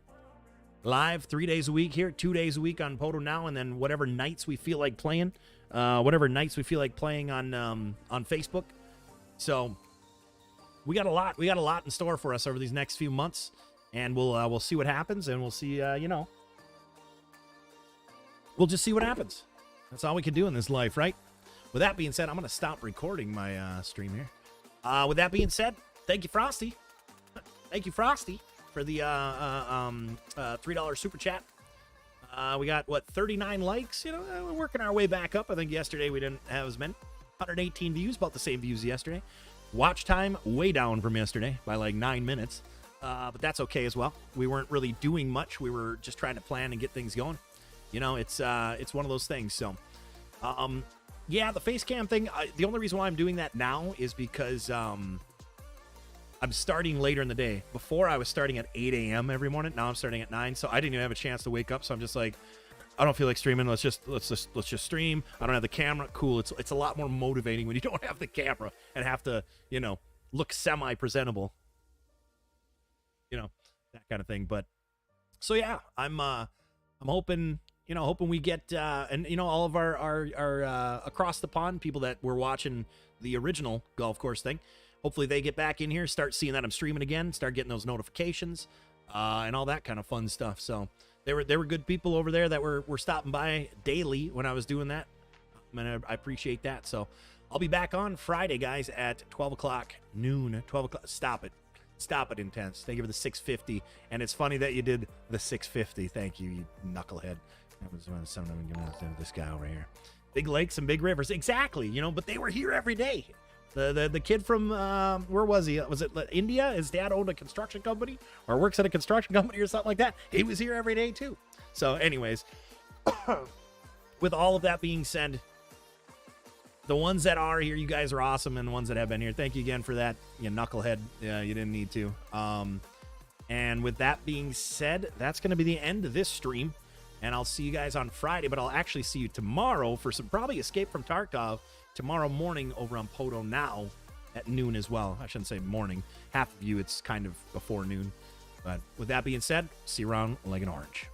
live 3 days a week here, 2 days a week on PODO now, and then whatever nights we feel like playing, on Facebook. So we got a lot in store for us over these next few months, and we'll see what happens, and we'll see, we'll just see what happens. That's all we can do in this life, right? With that being said, I'm going to stop recording my stream here. With that being said, thank you, Frosty. Thank you, Frosty, for the $3 super chat. We got, 39 likes? You know, we're working our way back up. I think yesterday we didn't have as many. 118 views, about the same views yesterday. Watch time way down from yesterday by like 9 minutes. But that's okay as well. We weren't really doing much. We were just trying to plan and get things going. You know, it's one of those things. So, yeah, the face cam thing, the only reason why I'm doing that now is because I'm starting later in the day. Before, I was starting at 8 a.m. every morning. Now I'm starting at 9, so I didn't even have a chance to wake up. So I'm just like, I don't feel like streaming. Let's just stream. I don't have the camera. Cool. It's a lot more motivating when you don't have the camera and have to, you know, look semi-presentable. You know, that kind of thing. But so yeah, I'm hoping, hoping we get and all of our across the pond people that were watching the original golf course thing. Hopefully they get back in here, start seeing that I'm streaming again, start getting those notifications, and all that kind of fun stuff. So they were good people over there that were stopping by daily when I was doing that. And I appreciate that. So I'll be back on Friday, guys, at 12 o'clock noon. 12 o'clock. Stop it, Intense. Thank you for the 650. And it's funny that you did the 650. Thank you, you knucklehead. That was when someone giving this guy over here. Big lakes and big rivers. Exactly. But they were here every day. The kid from, where was he? Was it India? His dad owned a construction company or works at a construction company or something like that. He was here every day too. So anyways, with all of that being said, the ones that are here, you guys are awesome. And the ones that have been here, thank you again for that. You knucklehead. Yeah, you didn't need to. And with that being said, that's going to be the end of this stream. And I'll see you guys on Friday, but I'll actually see you tomorrow for some probably Escape from Tarkov tomorrow morning over on PODO now at noon as well. I shouldn't say morning. Half of you, it's kind of before noon. But with that being said, see you around like an orange.